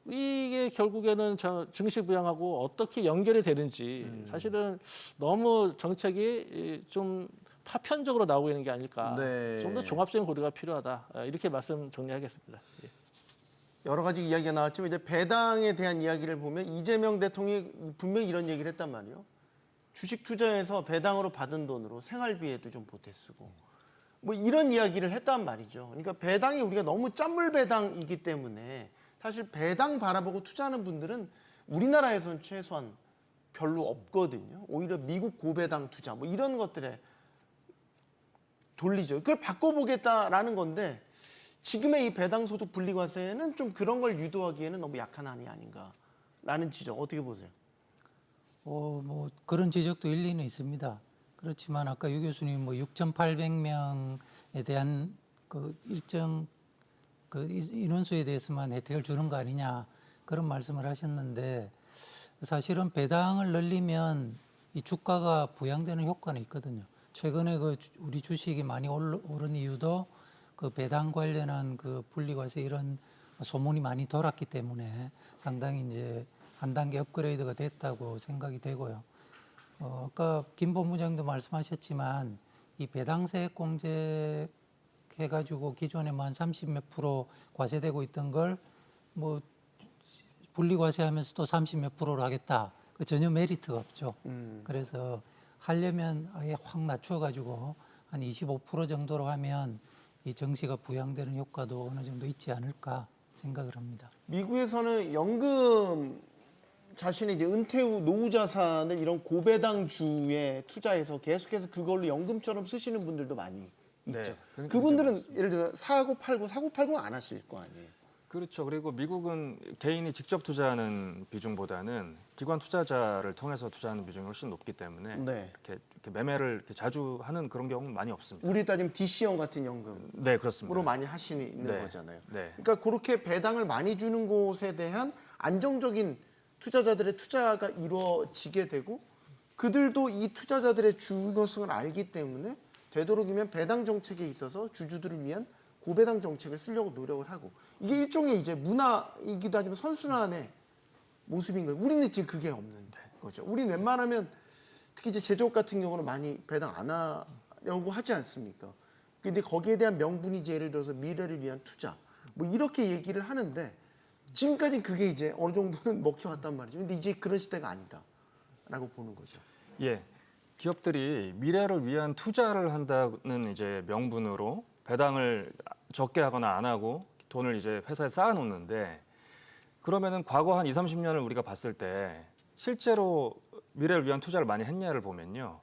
B: 이게 결국에는 증시 부양하고 어떻게 연결이 되는지 사실은 너무 정책이 좀 파편적으로 나오고 있는 게 아닐까.
A: 네.
B: 좀 더 종합적인 고려가 필요하다. 이렇게 말씀 정리하겠습니다. 예.
A: 여러 가지 이야기가 나왔지만 이제 배당에 대한 이야기를 보면 이재명 대통령이 분명히 이런 얘기를 했단 말이에요. 주식 투자해서 배당으로 받은 돈으로 생활비에도 좀 보태 쓰고 뭐 이런 이야기를 했단 말이죠. 그러니까 배당이 우리가 너무 짠물 배당이기 때문에 사실 배당 바라보고 투자하는 분들은 우리나라에서는 최소한 별로 없거든요. 오히려 미국 고배당 투자 뭐 이런 것들에 돌리죠. 그걸 바꿔보겠다라는 건데 지금의 이 배당소득 분리과세는 좀 그런 걸 유도하기에는 너무 약한 안이 아닌가라는 지적 어떻게 보세요?
D: 뭐 그런 지적도 일리는 있습니다. 그렇지만 아까 유 교수님 뭐 6,800명에 대한 그 일정 그 인원수에 대해서만 혜택을 주는 거 아니냐 그런 말씀을 하셨는데 사실은 배당을 늘리면 이 주가가 부양되는 효과는 있거든요. 최근에 그 우리 주식이 많이 오른 이유도 그 배당 관련한 그 분리과세 이런 소문이 많이 돌았기 때문에 상당히 이제 한 단계 업그레이드가 됐다고 생각이 되고요. 아까 김 본부장도 말씀하셨지만 이 배당세액 공제 해가지고 기존에 뭐 한 30몇 프로 과세되고 있던 걸 뭐 분리과세하면서 또 30몇 프로로 하겠다. 그 전혀 메리트가 없죠. 그래서 하려면 아예 확 낮춰가지고 한 25% 정도로 하면 이 정시가 부양되는 효과도 어느 정도 있지 않을까 생각을 합니다.
A: 미국에서는 연금 자신의 이제 은퇴 후 노후 자산을 이런 고배당주에 투자해서 계속해서 그걸로 연금처럼 쓰시는 분들도 많이 있죠.
E: 네,
A: 그분들은 예를 들어 사고 팔고 안 하실 거 아니에요.
E: 그렇죠. 그리고 미국은 개인이 직접 투자하는 비중보다는 기관 투자자를 통해서 투자하는 비중이 훨씬 높기 때문에
A: 네.
E: 이렇게 매매를 이렇게 자주 하는 그런 경우는 많이 없습니다.
A: 우리 따지면 DC형 같은 연금으로
E: 네, 그렇습니다.
A: 많이 하시는
E: 네.
A: 거잖아요.
E: 네.
A: 그러니까 그렇게 배당을 많이 주는 곳에 대한 안정적인 투자자들의 투자가 이루어지게 되고 그들도 이 투자자들의 중요성을 알기 때문에 되도록이면 배당 정책에 있어서 주주들을 위한 고배당 정책을 쓰려고 노력을 하고 이게 일종의 이제 문화이기도 하지만 선순환의 모습인 거예요. 우리는 지금 그게 없는 거죠. 우리는 웬만하면 특히 이제 제조업 같은 경우는 많이 배당 안 하려고 하지 않습니까? 근데 거기에 대한 명분이 이제 예를 들어서 미래를 위한 투자 뭐 이렇게 얘기를 하는데 지금까지는 그게 이제 어느 정도는 먹혀왔단 말이죠. 근데 이제 그런 시대가 아니다라고 보는 거죠.
E: 예, 기업들이 미래를 위한 투자를 한다는 이제 명분으로 배당을 적게 하거나 안 하고 돈을 이제 회사에 쌓아놓는데 그러면은 과거 한 20, 30년을 우리가 봤을 때 실제로 미래를 위한 투자를 많이 했냐를 보면요.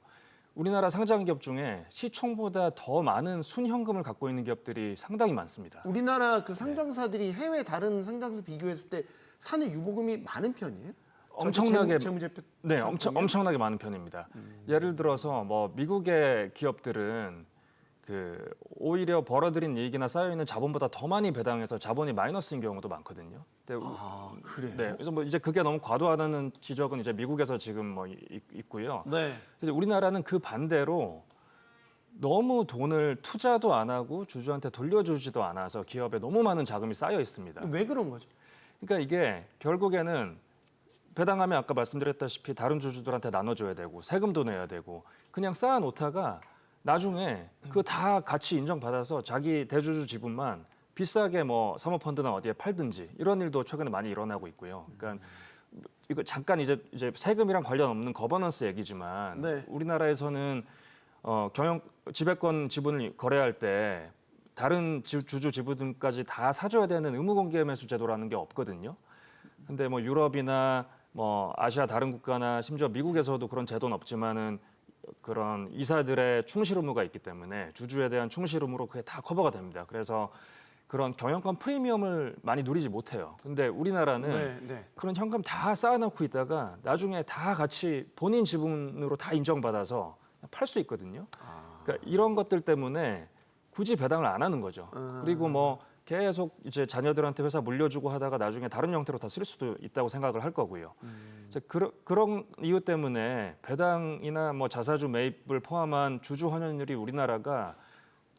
E: 우리나라 상장 기업 중에 시총보다 더 많은 순현금을 갖고 있는 기업들이 상당히 많습니다.
A: 우리나라 그 상장사들이 해외 다른 상장사 비교했을 때 사내 유보금이 많은 편이에요?
E: 엄청나게
A: 재무제표
E: 네, 엄청나게 많은 편입니다. 예를 들어서 뭐 미국의 기업들은 오히려 벌어들인 이익이나 쌓여 있는 자본보다 더 많이 배당해서 자본이 마이너스인 경우도 많거든요. 근데
A: 아, 그래요?
E: 네, 그래서 뭐 이제 그게 너무 과도하다는 지적은 이제 미국에서 지금 뭐 있고요.
A: 네.
E: 그래서 우리나라는 그 반대로 너무 돈을 투자도 안 하고 주주한테 돌려주지도 않아서 기업에 너무 많은 자금이 쌓여 있습니다.
A: 왜 그런 거죠?
E: 그러니까 이게 결국에는 배당하면 아까 말씀드렸다시피 다른 주주들한테 나눠줘야 되고 세금도 내야 되고 그냥 쌓아놓다가 나중에 그 다 같이 인정받아서 자기 대주주 지분만 비싸게 뭐 사모펀드나 어디에 팔든지 이런 일도 최근에 많이 일어나고 있고요. 그러니까 이거 잠깐 이제 세금이랑 관련 없는 거버넌스 얘기지만
A: 네.
E: 우리나라에서는 지배권 지분을 거래할 때 다른 주주 지분까지 다 사줘야 되는 의무공개 매수 제도라는 게 없거든요. 근데 뭐 유럽이나 뭐 아시아 다른 국가나 심지어 미국에서도 그런 제도는 없지만은 그런 이사들의 충실 의무가 있기 때문에 주주에 대한 충실 의무로 그게 다 커버가 됩니다. 그래서 그런 경영권 프리미엄을 많이 누리지 못해요. 근데 우리나라는
A: 네.
E: 그런 현금 다 쌓아놓고 있다가 나중에 다 같이 본인 지분으로 다 인정받아서 팔 수 있거든요. 그러니까 이런 것들 때문에 굳이 배당을 안 하는 거죠. 그리고 뭐 계속 이제 자녀들한테 회사 물려주고 하다가 나중에 다른 형태로 다 쓸 수도 있다고 생각을 할 거고요. 그런 이유 때문에 배당이나 뭐 자사주 매입을 포함한 주주 환원율이 우리나라가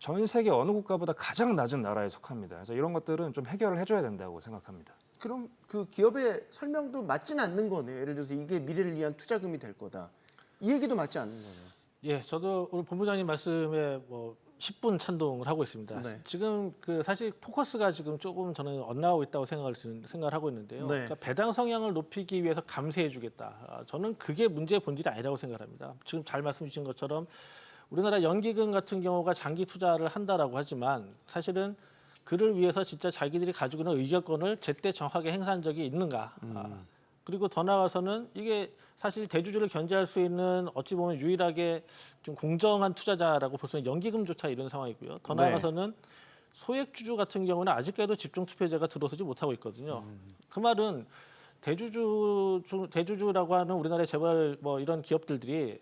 E: 전 세계 어느 국가보다 가장 낮은 나라에 속합니다. 그래서 이런 것들은 좀 해결을 해줘야 된다고 생각합니다.
A: 그럼 그 기업의 설명도 맞진 않는 거네요. 예를 들어서 이게 미래를 위한 투자금이 될 거다. 이 얘기도 맞지 않는 거네요.
B: 예, 저도 오늘 본부장님 말씀에 뭐 10분 찬동을 하고 있습니다.
A: 네.
B: 지금 그 사실 포커스가 지금 조금 저는 엇나가고 있다고 생각을 하고 있는데요.
A: 네.
B: 그러니까 배당 성향을 높이기 위해서 감세해주겠다. 저는 그게 문제의 본질이 아니라고 생각합니다. 지금 잘 말씀 주신 것처럼 우리나라 연기금 같은 경우가 장기 투자를 한다라고 하지만 사실은 그를 위해서 진짜 자기들이 가지고 있는 의결권을 제때 정확하게 행사한 적이 있는가. 그리고 더 나아가서는 이게 사실 대주주를 견제할 수 있는 어찌 보면 유일하게 좀 공정한 투자자라고 볼 수 있는 연기금조차 이런 상황이고요. 더
A: 네.
B: 나아가서는 소액주주 같은 경우는 아직까지도 집중투표제가 들어서지 못하고 있거든요. 그 말은 대주주라고 하는 우리나라의 재벌 뭐 이런 기업들이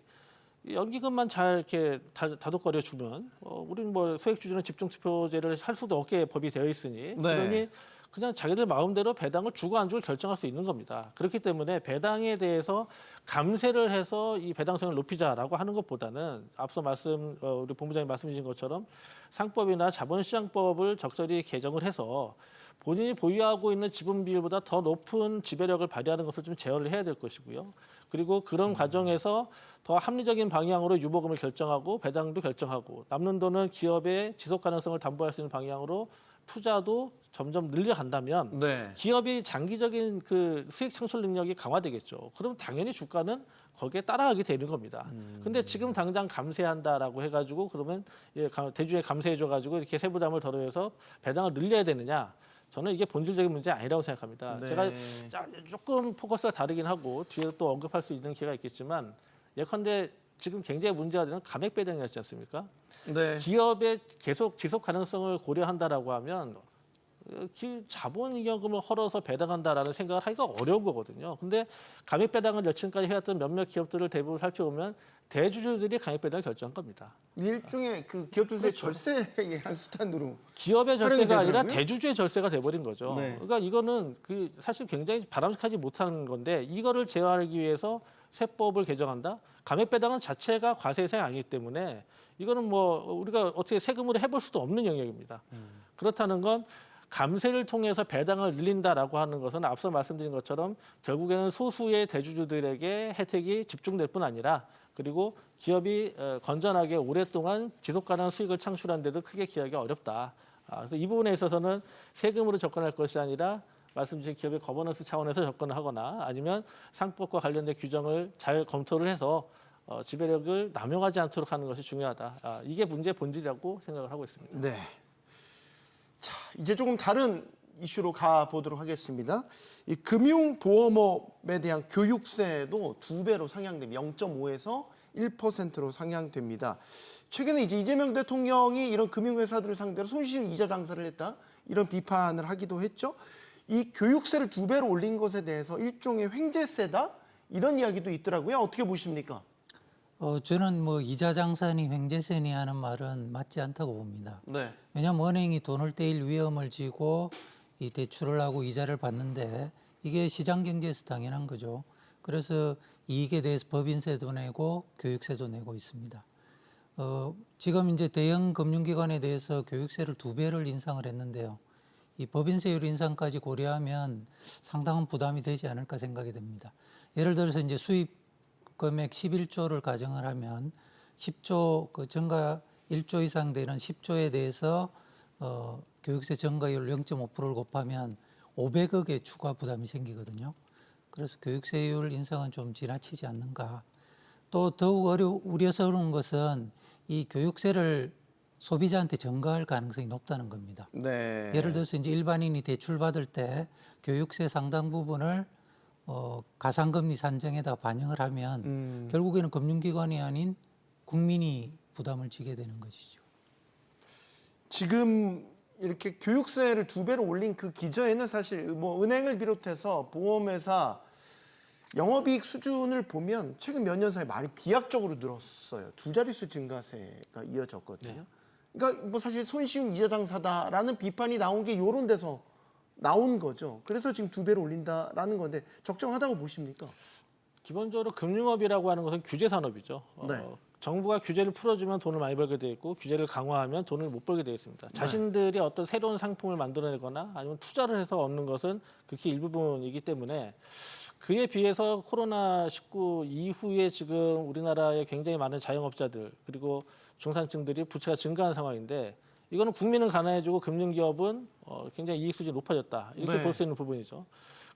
B: 연기금만 잘 이렇게 다독거려 주면 우리는 뭐 소액주주는 집중투표제를 할 수도 없게 법이 되어 있으니 그러니 그냥 자기들 마음대로 배당을 주고 안 주고 결정할 수 있는 겁니다. 그렇기 때문에 배당에 대해서 감세를 해서 이 배당성을 높이자라고 하는 것보다는 앞서 우리 본부장님 말씀 주신 것처럼 상법이나 자본시장법을 적절히 개정을 해서 본인이 보유하고 있는 지분 비율보다 더 높은 지배력을 발휘하는 것을 좀 제어를 해야 될 것이고요. 그리고 그런 과정에서 더 합리적인 방향으로 유보금을 결정하고 배당도 결정하고 남는 돈은 기업의 지속 가능성을 담보할 수 있는 방향으로 투자도 점점 늘려간다면
A: 네.
B: 기업이 장기적인 그 수익 창출 능력이 강화되겠죠. 그럼 당연히 주가는 거기에 따라가게 되는 겁니다. 근데 지금 당장 감세한다라고 해가지고 그러면 대주주에 감세해줘가지고 이렇게 세부담을 덜어서 배당을 늘려야 되느냐? 저는 이게 본질적인 문제 아니라고 생각합니다.
A: 네.
B: 제가 조금 포커스가 다르긴 하고 뒤에 또 언급할 수 있는 기회가 있겠지만 예컨대 지금 굉장히 문제가 되는 감액 배당이었지 않습니까?
A: 네.
B: 기업의 계속 지속 가능성을 고려한다라고 하면 자본이익금을 헐어서 배당한다라는 생각을 하기가 어려운 거거든요. 근데 감액 배당을 여친까지 해왔던 몇몇 기업들을 대부분 살펴보면 대주주들이 감액 배당을 결정한 겁니다.
A: 일종의 그 기업들의 절세의 한 수단으로
B: 기업의 절세가
A: 활용이
B: 아니라
A: 되더라고요?
B: 대주주의 절세가 돼버린 거죠.
A: 네.
B: 그러니까 이거는 사실 굉장히 바람직하지 못한 건데 이거를 제어하기 위해서 세법을 개정한다. 감액 배당은 자체가 과세 대상이 아니기 때문에 이거는 뭐 우리가 어떻게 세금으로 해볼 수도 없는 영역입니다. 그렇다는 건 감세를 통해서 배당을 늘린다라고 하는 것은 앞서 말씀드린 것처럼 결국에는 소수의 대주주들에게 혜택이 집중될 뿐 아니라 그리고 기업이 건전하게 오랫동안 지속 가능한 수익을 창출하는 데도 크게 기여하기 어렵다. 그래서 이 부분에 있어서는 세금으로 접근할 것이 아니라 말씀 주신 기업의 거버넌스 차원에서 접근을 하거나 아니면 상법과 관련된 규정을 잘 검토를 해서 지배력을 남용하지 않도록 하는 것이 중요하다. 이게 문제의 본질이라고 생각을 하고 있습니다.
A: 네. 자, 이제 조금 다른 이슈로 가보도록 하겠습니다. 이 금융보험업에 대한 교육세도 2배로 상향됩니다. 0.5에서 1%로 상향됩니다. 최근에 이제 이재명 대통령이 이런 금융회사들을 상대로 손실 이자 장사를 했다 이런 비판을 하기도 했죠. 이 교육세를 2배로 올린 것에 대해서 일종의 횡재세다 이런 이야기도 있더라고요. 어떻게 보십니까?
D: 저는 뭐 이자 장사니 횡재세니 하는 말은 맞지 않다고 봅니다.
A: 네.
D: 왜냐하면 은행이 돈을 떼일 위험을 지고 이 대출을 하고 이자를 받는데 이게 시장 경제에서 당연한 거죠. 그래서 이익에 대해서 법인세도 내고 교육세도 내고 있습니다. 지금 이제 대형 금융기관에 대해서 교육세를 2배를 인상을 했는데요. 이 법인세율 인상까지 고려하면 상당한 부담이 되지 않을까 생각이 됩니다. 예를 들어서 이제 수입 금액 11조를 가정을 하면 10조 그 증가 1조 이상 되는 10조에 대해서 교육세 증가율 0.5%를 곱하면 500억의 추가 부담이 생기거든요. 그래서 교육세율 인상은 좀 지나치지 않는가. 또 더욱 우려스러운 것은 이 교육세를 소비자한테 전가할 가능성이 높다는 겁니다.
A: 네.
D: 예를 들어서 이제 일반인이 대출 받을 때 교육세 상당 부분을 가상금리 산정에다 반영을 하면 결국에는 금융기관이 아닌 국민이 부담을 지게 되는 것이죠.
A: 지금 이렇게 교육세를 2배로 올린 그 기저에는 사실 뭐 은행을 비롯해서 보험회사 영업이익 수준을 보면 최근 몇 년 사이 많이 비약적으로 늘었어요. 2자릿수 증가세가 이어졌거든요.
B: 네.
A: 그러니까 뭐 사실 손쉬운 이자 장사다라는 비판이 나온 게 이런 데서 나온 거죠. 그래서 지금 2배로 올린다라는 건데 적정하다고 보십니까?
B: 기본적으로 금융업이라고 하는 것은 규제 산업이죠.
A: 네.
B: 정부가 규제를 풀어주면 돈을 많이 벌게 돼 있고 규제를 강화하면 돈을 못 벌게 돼 있습니다. 자신들이 어떤 새로운 상품을 만들어내거나 아니면 투자를 해서 얻는 것은 극히 일부분이기 때문에 그에 비해서 코로나19 이후에 지금 우리나라에 굉장히 많은 자영업자들 그리고 중산층들이 부채가 증가한 상황인데 이거는 국민은 가난해지고 금융기업은 굉장히 이익 수준이 높아졌다 이렇게
A: 네.
B: 볼 수 있는 부분이죠.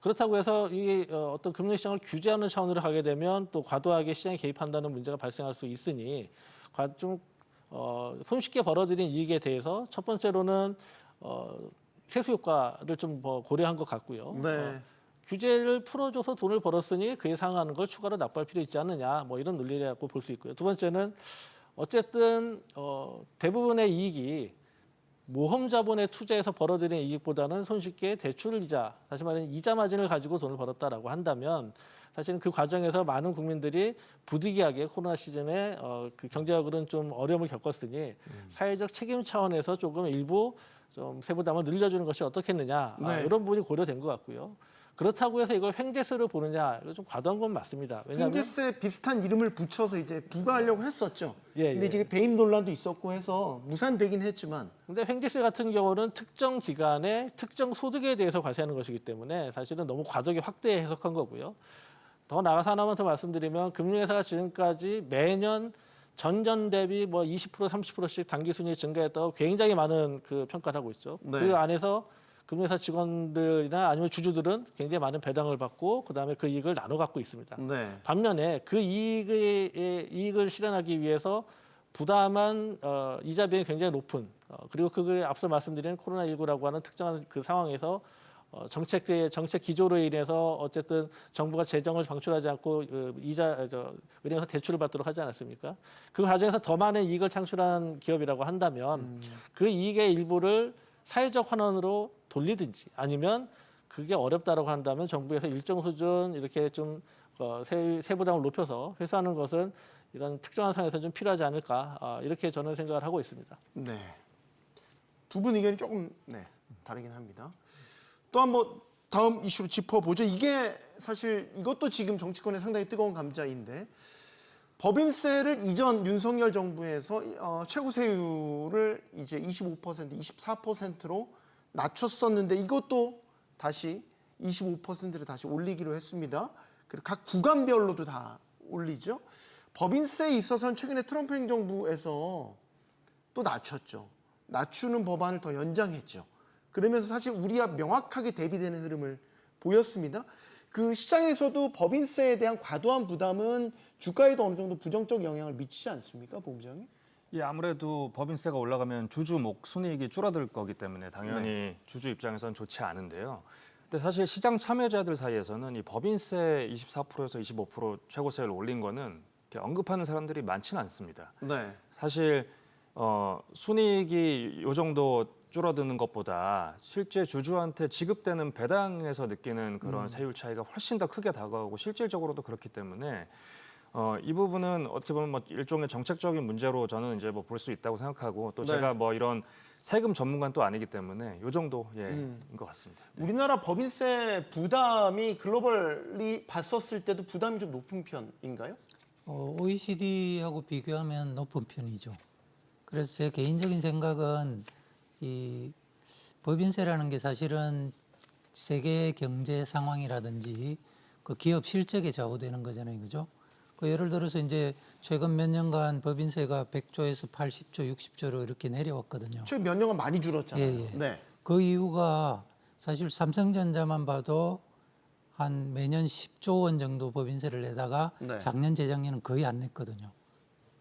B: 그렇다고 해서 이 어떤 금융시장을 규제하는 차원으로 가게 되면 또 과도하게 시장에 개입한다는 문제가 발생할 수 있으니 좀 손쉽게 벌어들인 이익에 대해서 첫 번째로는 세수 효과를 좀 고려한 것 같고요.
A: 네.
B: 규제를 풀어줘서 돈을 벌었으니 그에 상응하는 걸 추가로 납부할 필요 있지 않느냐 뭐 이런 논리라고 볼 수 있고요. 두 번째는 어쨌든 대부분의 이익이 모험 자본에 투자해서 벌어들인 이익보다는 손쉽게 대출 이자, 다시 말하면 이자 마진을 가지고 돈을 벌었다라고 한다면 사실은 그 과정에서 많은 국민들이 부득이하게 코로나 시즌에 그 경제적으로는 좀 어려움을 겪었으니 사회적 책임 차원에서 조금 일부 좀 세부담을 늘려주는 것이 어떻겠느냐
A: 네.
B: 이런 부분이 고려된 것 같고요. 그렇다고 해서 이걸 횡재세로 보느냐 이거 좀 과도한 건 맞습니다. 왜냐하면
A: 횡재세 비슷한 이름을 붙여서 이제 부과하려고 했었죠.
B: 예,
A: 근데
B: 예.
A: 이제 배임 논란도 있었고 해서 무산되긴 했지만
B: 근데 횡재세 같은 경우는 특정 기간에 특정 소득에 대해서 과세하는 것이기 때문에 사실은 너무 과도하게 확대 해석한 거고요. 더 나아가서 하나만 더 말씀드리면 금융회사가 지금까지 매년 전년 대비 뭐 20% 30%씩 당기 순이익 증가했다고 굉장히 많은 그 평가를 하고 있죠.
A: 네.
B: 그 안에서 금융회사 직원들이나 아니면 주주들은 굉장히 많은 배당을 받고 그다음에 그 이익을 나눠 갖고 있습니다.
A: 네.
B: 반면에 그 이익을 실현하기 위해서 부담한 이자 비용이 굉장히 높은 그리고 그게 앞서 말씀드린 코로나19라고 하는 특정한 그 상황에서 정책 기조로 인해서 어쨌든 정부가 재정을 방출하지 않고 은행에서 대출을 받도록 하지 않았습니까? 그 과정에서 더 많은 이익을 창출한 기업이라고 한다면 그 이익의 일부를 사회적 환원으로 돌리든지 아니면 그게 어렵다라고 한다면 정부에서 일정 수준 이렇게 좀 세부담을 높여서 회수하는 것은 이런 특정한 상황에서 좀 필요하지 않을까 이렇게 저는 생각을 하고 있습니다.
A: 네. 두 분 의견이 조금 다르긴 합니다. 또 한번 다음 이슈로 짚어보죠. 이게 사실 이것도 지금 정치권에 상당히 뜨거운 감자인데 법인세를 이전 윤석열 정부에서 최고 세율을 이제 25%, 24%로 낮췄었는데 이것도 다시 25%를 다시 올리기로 했습니다. 그리고 각 구간별로도 다 올리죠. 법인세에 있어서는 최근에 트럼프 행정부에서 또 낮췄죠. 낮추는 법안을 더 연장했죠. 그러면서 사실 우리와 명확하게 대비되는 흐름을 보였습니다. 그 시장에서도 법인세에 대한 과도한 부담은 주가에도 어느 정도 부정적 영향을 미치지 않습니까, 본부장님?
E: 예, 아무래도 법인세가 올라가면 주주 순이익이 줄어들 거기 때문에 당연히 주주 입장에서는 좋지 않은데요. 근데 사실 시장 참여자들 사이에서는 이 법인세 24%에서 25% 최고세를 올린 거는 이렇게 언급하는 사람들이 많지는 않습니다.
A: 네.
E: 사실 순이익이 요 정도 줄어드는 것보다 실제 주주한테 지급되는 배당에서 느끼는 그런 세율 차이가 훨씬 더 크게 다가오고 실질적으로도 그렇기 때문에 이 부분은 어떻게 보면 뭐 일종의 정책적인 문제로 저는 이제 뭐 볼 수 있다고 생각하고 또
A: 네.
E: 제가 뭐 이런 세금 전문가는 또 아니기 때문에 이 정도인 것 같습니다.
A: 우리나라 법인세 부담이 글로벌리 봤었을 때도 부담이 좀 높은 편인가요?
D: OECD하고 비교하면 높은 편이죠. 그래서 제 개인적인 생각은 이 법인세라는 게 사실은 세계 경제 상황이라든지 그 기업 실적에 좌우되는 거잖아요, 그죠? 그 예를 들어서 이제 최근 몇 년간 법인세가 100조에서 80조, 60조로 이렇게 내려왔거든요.
A: 최근 몇 년간 많이 줄었잖아요.
D: 예, 예.
A: 네.
D: 그 이유가 사실 삼성전자만 봐도 한 매년 10조 원 정도 법인세를 내다가
A: 네.
D: 작년, 재작년은 거의 안 냈거든요.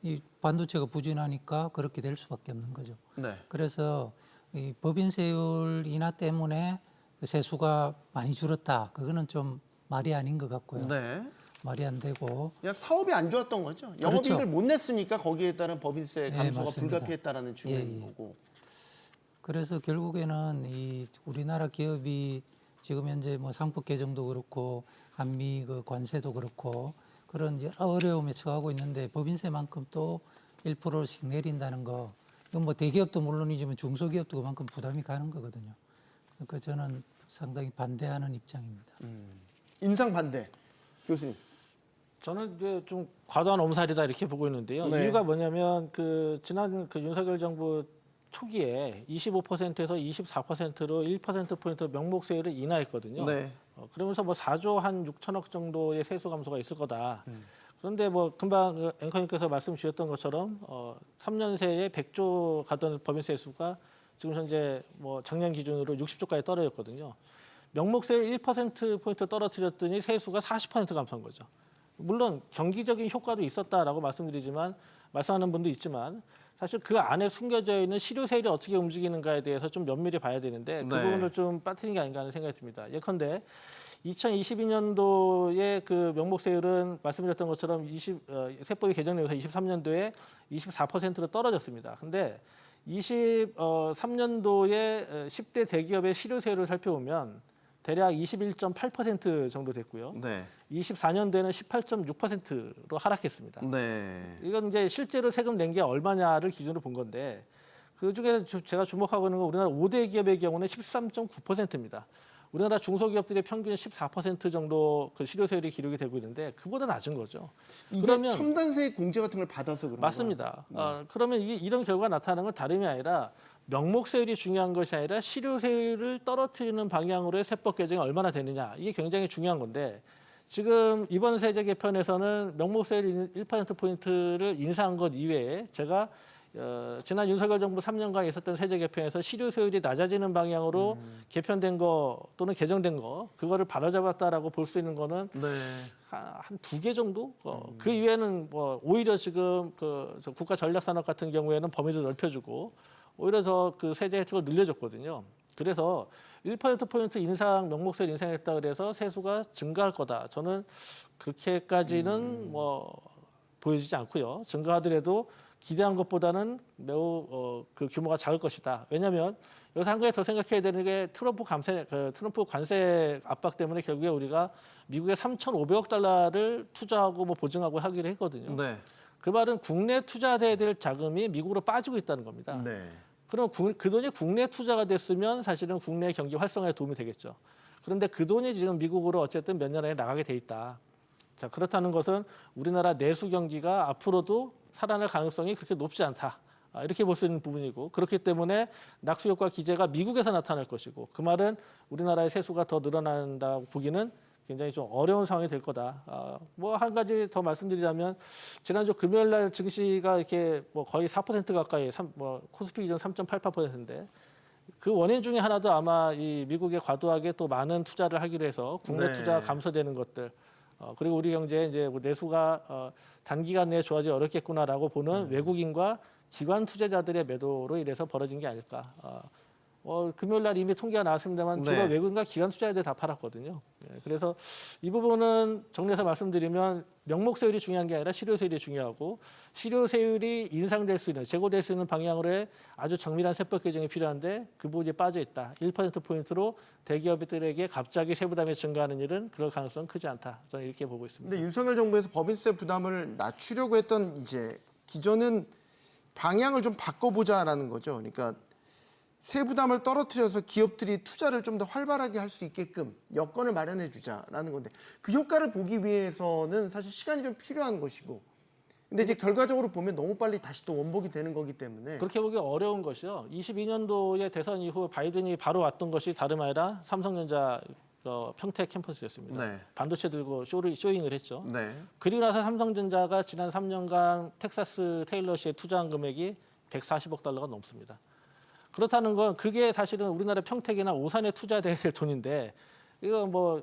D: 이 반도체가 부진하니까 그렇게 될 수밖에 없는 거죠.
A: 네.
D: 그래서 이 법인세율 인하 때문에 세수가 많이 줄었다. 그거는 좀 말이 아닌 것 같고요.
A: 네.
D: 말이 안 되고.
A: 그냥 사업이 안 좋았던 거죠. 영업이익을
D: 그렇죠.
A: 못 냈으니까 거기에 따른 법인세
D: 네,
A: 감소가
D: 맞습니다.
A: 불가피했다라는 측면인
D: 예, 예.
A: 거고.
D: 그래서 결국에는 이 우리나라 기업이 지금 현재 뭐 상품 개정도 그렇고 한미 그 관세도 그렇고 그런 여러 어려움에 처하고 있는데 법인세만큼 또 1%씩 내린다는 거 이건 뭐 대기업도 물론이지만 중소기업도 그만큼 부담이 가는 거거든요. 그러니까 저는 상당히 반대하는 입장입니다.
A: 인상 반대. 교수님.
B: 저는 이제 좀 과도한 엄살이다 이렇게 보고 있는데요.
A: 네.
B: 이유가 뭐냐면 그 지난 그 윤석열 정부 초기에 25%에서 24%로 1%포인트 명목세율을 인하했거든요.
A: 네.
B: 그러면서 뭐 4조 한 6천억 정도의 세수 감소가 있을 거다. 그런데 뭐 금방 그 앵커님께서 말씀 주셨던 것처럼 3년 새에 100조 가던 법인세 수가 지금 현재 뭐 작년 기준으로 60조까지 떨어졌거든요. 명목세율 1%포인트 떨어뜨렸더니 세수가 40% 감소한 거죠. 물론 경기적인 효과도 있었다라고 말씀드리지만 말씀하는 분도 있지만 사실 그 안에 숨겨져 있는 실효세율이 어떻게 움직이는가에 대해서 좀 면밀히 봐야 되는데 그
A: 네.
B: 부분을 좀 빠뜨린 게 아닌가 하는 생각이 듭니다. 예컨대 2022년도에 그 명목세율은 말씀드렸던 것처럼 세법이 개정되면서 23년도에 24%로 떨어졌습니다. 근데 23년도에 10대 대기업의 실효세율을 살펴보면 대략 21.8% 정도 됐고요.
A: 네.
B: 24년도에는 18.6%로 하락했습니다.
A: 네.
B: 이건 이제 실제로 세금 낸 게 얼마냐를 기준으로 본 건데 그 중에 제가 주목하고 있는 건 우리나라 5대 기업의 경우는 13.9%입니다. 우리나라 중소기업들의 평균 14% 정도 그 실효세율이 기록이 되고 있는데 그보다 낮은 거죠.
A: 이게
B: 그러면
A: 첨단세 공제 같은 걸 받아서 그런
B: 맞습니다.
A: 거예요?
B: 그러면 이런 결과가 나타나는 건 다름이 아니라 명목세율이 중요한 것이 아니라 실효세율을 떨어뜨리는 방향으로의 세법 개정이 얼마나 되느냐 이게 굉장히 중요한 건데 지금 이번 세제 개편에서는 명목세율 1%포인트를 인상한 것 이외에 제가 지난 윤석열 정부 3년간 있었던 세제 개편에서 실효세율이 낮아지는 방향으로 개편된 거 또는 개정된 거 그거를 바로잡았다라고 볼 수 있는 거는
A: 네.
B: 한 2개 정도? 그 이외에는 뭐 오히려 지금 저 국가 전략 산업 같은 경우에는 범위도 넓혀주고 오히려 더 그 세제 혜택을 늘려줬거든요. 그래서 1%포인트 인상, 명목세율 인상했다 그래서 세수가 증가할 거다. 저는 그렇게까지는 뭐 보여지지 않고요. 증가하더라도 기대한 것보다는 매우 그 규모가 작을 것이다. 왜냐하면 여기서 한 가지 더 생각해야 되는 게 트럼프 관세 압박 때문에 결국에 우리가 미국에 3,500억 달러를 투자하고 뭐 보증하고 하기로 했거든요.
A: 네.
B: 그 말은 국내 투자돼야 될 자금이 미국으로 빠지고 있다는 겁니다.
A: 네.
B: 그럼 그 돈이 국내 투자가 됐으면 사실은 국내 경기 활성화에 도움이 되겠죠. 그런데 그 돈이 지금 미국으로 어쨌든 몇 년 안에 나가게 돼 있다. 자, 그렇다는 것은 우리나라 내수 경기가 앞으로도 살아날 가능성이 그렇게 높지 않다. 이렇게 볼 수 있는 부분이고 그렇기 때문에 낙수 효과 기제가 미국에서 나타날 것이고 그 말은 우리나라의 세수가 더 늘어난다고 보기는 굉장히 좀 어려운 상황이 될 거다. 뭐 한 가지 더 말씀드리자면 지난주 금요일 날 증시가 이렇게 뭐 거의 4% 가까이 코스피 기준 3.88%인데 그 원인 중에 하나도 아마 이 미국에 과도하게 또 많은 투자를 하기로 해서 국내
A: 네.
B: 투자가 감소되는 것들 그리고 우리 경제에 이제 뭐 내수가 단기간 내에 좋아지기 어렵겠구나라고 보는 외국인과 기관 투자자들의 매도로 인해서 벌어진 게 아닐까. 금요일 날 이미 통계가 나왔습니다만 주로
A: 네.
B: 외국인과 기관 투자자들 다 팔았거든요. 예, 그래서 이 부분은 정리해서 말씀드리면 명목세율이 중요한 게 아니라 실효세율이 중요하고 실효세율이 인상될 수 있는 제고될 수 있는 방향으로의 아주 정밀한 세법 개정이 필요한데 그 부분이 빠져 있다. 1%포인트로 대기업들에게 갑자기 세부담이 증가하는 일은 그럴 가능성은 크지 않다. 저는 이렇게 보고 있습니다.
A: 근데 윤석열 정부에서 법인세 부담을 낮추려고 했던 이제 기존은 방향을 좀 바꿔보자라는 거죠. 그러니까 세부담을 떨어뜨려서 기업들이 투자를 좀 더 활발하게 할 수 있게끔 여건을 마련해 주자라는 건데 그 효과를 보기 위해서는 사실 시간이 좀 필요한 것이고 근데 이제 결과적으로 보면 너무 빨리 다시 또 원복이 되는 거기 때문에
B: 그렇게 보기 어려운 것이요. 22년도의 대선 이후 바이든이 바로 왔던 것이 다름 아니라 삼성전자 평택 캠퍼스였습니다.
A: 네.
B: 반도체 들고 쇼잉을 했죠.
A: 네.
B: 그리고 나서 삼성전자가 지난 3년간 텍사스 테일러시에 투자한 금액이 140억 달러가 넘습니다. 그렇다는 건 그게 사실은 우리나라 평택이나 오산에 투자돼야 될 돈인데 이거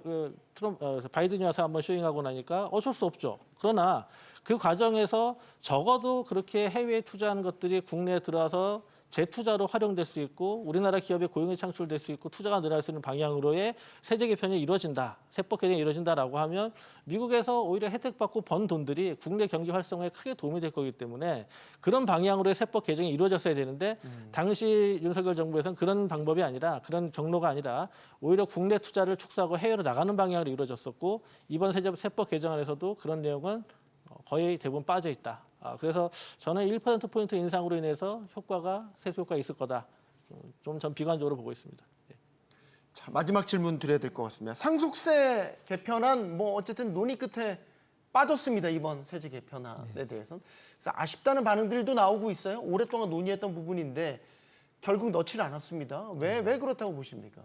B: 바이든이 와서 한번 쇼잉하고 나니까 어쩔 수 없죠. 그러나 그 과정에서 적어도 그렇게 해외에 투자하는 것들이 국내에 들어와서 재투자로 활용될 수 있고 우리나라 기업의 고용이 창출될 수 있고 투자가 늘어날 수 있는 방향으로의 세제 개편이 이루어진다. 세법 개정이 이루어진다라고 하면 미국에서 오히려 혜택받고 번 돈들이 국내 경제 활성화에 크게 도움이 될 거기 때문에 그런 방향으로의 세법 개정이 이루어졌어야 되는데 당시 윤석열 정부에서는 그런 방법이 아니라 그런 경로가 아니라 오히려 국내 투자를 축소하고 해외로 나가는 방향으로 이루어졌었고 이번 세법 개정안에서도 그런 내용은 거의 대부분 빠져 있다. 그래서 저는 1%포인트 인상으로 인해서 세수 효과가 있을 거다. 좀 전 비관적으로 보고 있습니다.
A: 자, 마지막 질문 드려야 될 것 같습니다. 상속세 개편안 뭐 어쨌든 논의 끝에 빠졌습니다. 이번 세제 개편안에 대해서는. 그래서 아쉽다는 반응들도 나오고 있어요. 오랫동안 논의했던 부분인데 결국 넣지를 않았습니다. 왜 그렇다고 보십니까?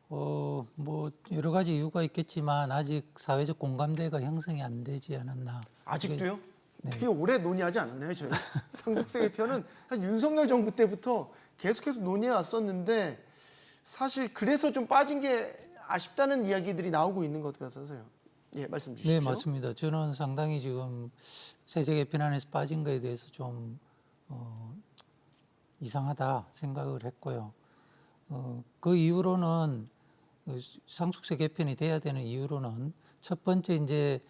D: 뭐 여러 가지 이유가 있겠지만 아직 사회적 공감대가 형성이 안 되지 않았나.
A: 아직도요?
D: 네.
A: 되게 오래 논의하지 않았나요, 저희? 상속세 개편은 한 윤석열 정부 때부터 계속해서 논의해 왔었는데 사실 그래서 좀 빠진 게 아쉽다는 이야기들이 나오고 있는 것 같아서요. 예, 말씀 주시죠.
D: 네, 맞습니다. 저는 상당히 지금 세제 개편안에서 빠진 거에 대해서 좀 이상하다 생각을 했고요. 그 이후로는 상속세 개편이 돼야 되는 이유로는 첫 번째 이제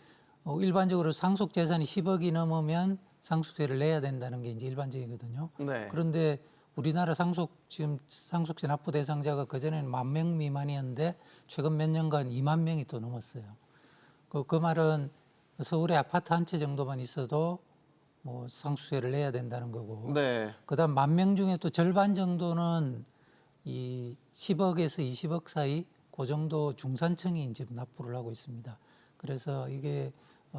D: 일반적으로 상속 재산이 10억이 넘으면 상속세를 내야 된다는 게 이제 일반적이거든요.
A: 네.
D: 그런데 우리나라 지금 상속세 납부 대상자가 그전에는 10,000명 미만이었는데 최근 몇 년간 2만 명이 또 넘었어요. 그 말은 서울에 아파트 한 채 정도만 있어도 뭐 상속세를 내야 된다는 거고.
A: 네.
D: 그다음 10,000명 중에 또 절반 정도는 이 10억에서 20억 사이 그 정도 중산층이 이제 납부를 하고 있습니다. 그래서 이게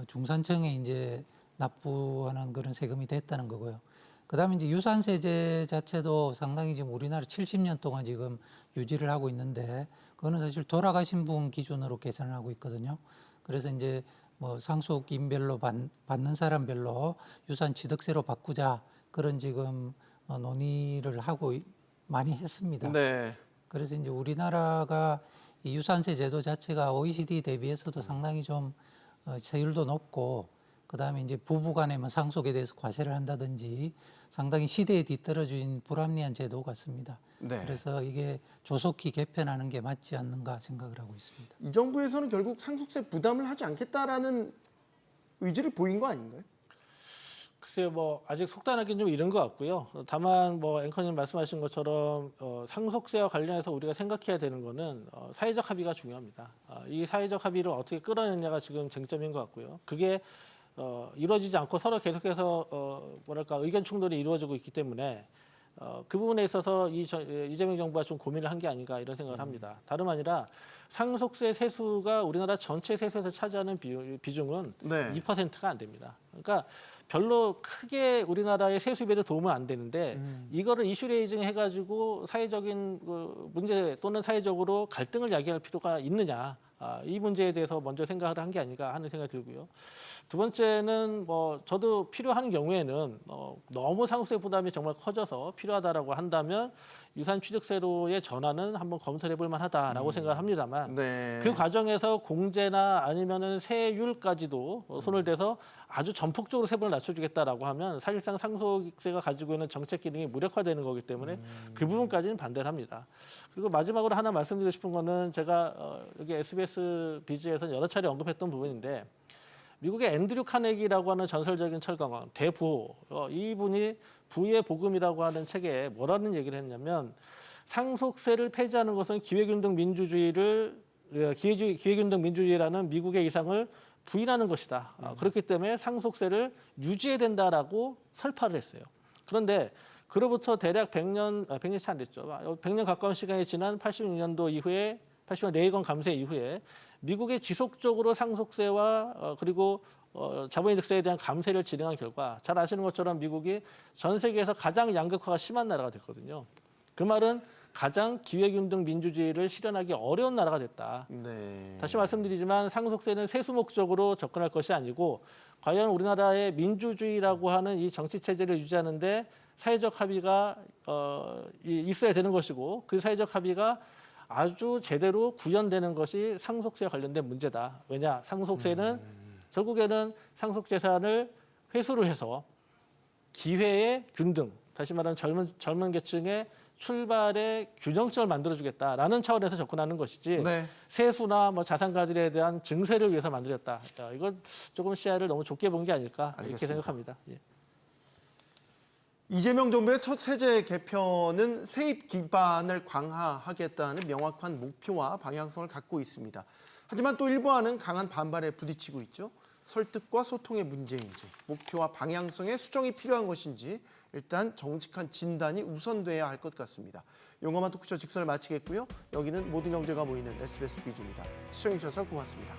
D: 중산층에 이제 납부하는 그런 세금이 됐다는 거고요. 그다음에 이제 유산세제 자체도 상당히 지금 우리나라 70년 동안 지금 유지를 하고 있는데 그거는 사실 돌아가신 분 기준으로 계산을 하고 있거든요. 그래서 이제 뭐 상속인별로 받는 사람별로 유산 취득세로 바꾸자 그런 지금 논의를 하고 많이 했습니다.
A: 네.
D: 그래서 이제 우리나라가 이 유산세 제도 자체가 OECD 대비해서도 상당히 좀 세율도 높고 그다음에 이제 부부간에 뭐 상속에 대해서 과세를 한다든지 상당히 시대에 뒤떨어진 불합리한 제도 같습니다.
A: 네.
D: 그래서 이게 조속히 개편하는 게 맞지 않는가 생각을 하고 있습니다.
A: 이 정부에서는 결국 상속세 부담을 하지 않겠다라는 의지를 보인 거 아닌가요?
B: 글쎄요, 뭐 아직 속단하기는 좀 이른 것 같고요. 다만 뭐 앵커님 말씀하신 것처럼 상속세와 관련해서 우리가 생각해야 되는 거는 사회적 합의가 중요합니다. 이 사회적 합의를 어떻게 끌어내냐가 지금 쟁점인 것 같고요. 그게 이루어지지 않고 서로 계속해서 뭐랄까 의견 충돌이 이루어지고 있기 때문에 그 부분에 있어서 이재명 정부가 좀 고민을 한 게 아닌가 이런 생각을 합니다. 다름 아니라 상속세 세수가 우리나라 전체 세수에서 차지하는 비중은
A: 네.
B: 2%가 안 됩니다. 그러니까 별로 크게 우리나라의 세수비에도 도움은 안 되는데 이거를 이슈레이징 해가지고 사회적인 문제 또는 사회적으로 갈등을 야기할 필요가 있느냐 이 문제에 대해서 먼저 생각을 한 게 아닌가 하는 생각이 들고요. 두 번째는 뭐 저도 필요한 경우에는 너무 상속세 부담이 정말 커져서 필요하다라고 한다면 유산 취득세로의 전환은 한번 검토해 볼 만하다라고 생각을 합니다만
A: 네.
B: 그 과정에서 공제나 아니면은 세율까지도 손을 대서 아주 전폭적으로 세분을 낮춰주겠다라고 하면 사실상 상속세가 가지고 있는 정책 기능이 무력화되는 거기 때문에 그 부분까지는 반대를 합니다. 그리고 마지막으로 하나 말씀드리고 싶은 거는 제가 여기 SBS 비즈에서 여러 차례 언급했던 부분인데 미국의 앤드류 카네기라고 하는 전설적인 철강왕 대부호 이분이 부의 복음이라고 하는 책에 뭐라는 얘기를 했냐면 상속세를 폐지하는 것은 기회균등 민주주의라는 미국의 이상을 부인하는 것이다. 그렇기 때문에 상속세를 유지해야 된다라고 설파를 했어요. 그런데 그로부터 대략 100년 채 안 됐죠. 100년 가까운 시간이 지난 86년도 이후에 80년 레이건 감세 이후에 미국이 지속적으로 상속세와 그리고 자본이득세에 대한 감세를 진행한 결과 잘 아시는 것처럼 미국이 전 세계에서 가장 양극화가 심한 나라가 됐거든요. 그 말은 가장 기회균등 민주주의를 실현하기 어려운 나라가 됐다.
A: 네.
B: 다시 말씀드리지만 상속세는 세수 목적으로 접근할 것이 아니고 과연 우리나라의 민주주의라고 하는 이 정치 체제를 유지하는데 사회적 합의가 있어야 되는 것이고 그 사회적 합의가 아주 제대로 구현되는 것이 상속세와 관련된 문제다. 왜냐? 상속세는 결국에는 상속재산을 회수를 해서 기회의 균등, 다시 말하면 젊은 계층의 출발의 균형점을 만들어주겠다라는 차원에서 접근하는 것이지
A: 네.
B: 세수나 뭐 자산가들에 대한 증세를 위해서 만들었다. 이건 조금 시야를 너무 좁게 본 게 아닐까 이렇게
A: 알겠습니다.
B: 생각합니다. 예.
A: 이재명 정부의 첫 세제 개편은 세입 기반을 강화하겠다는 명확한 목표와 방향성을 갖고 있습니다. 하지만 또 일부와는 강한 반발에 부딪히고 있죠. 설득과 소통의 문제인지, 목표와 방향성의 수정이 필요한 것인지 일단 정직한 진단이 우선돼야 할 것 같습니다. 용감한 토크쇼 직선을 마치겠고요. 여기는 모든 경제가 모이는 SBS 비즈입니다. 시청해주셔서 고맙습니다.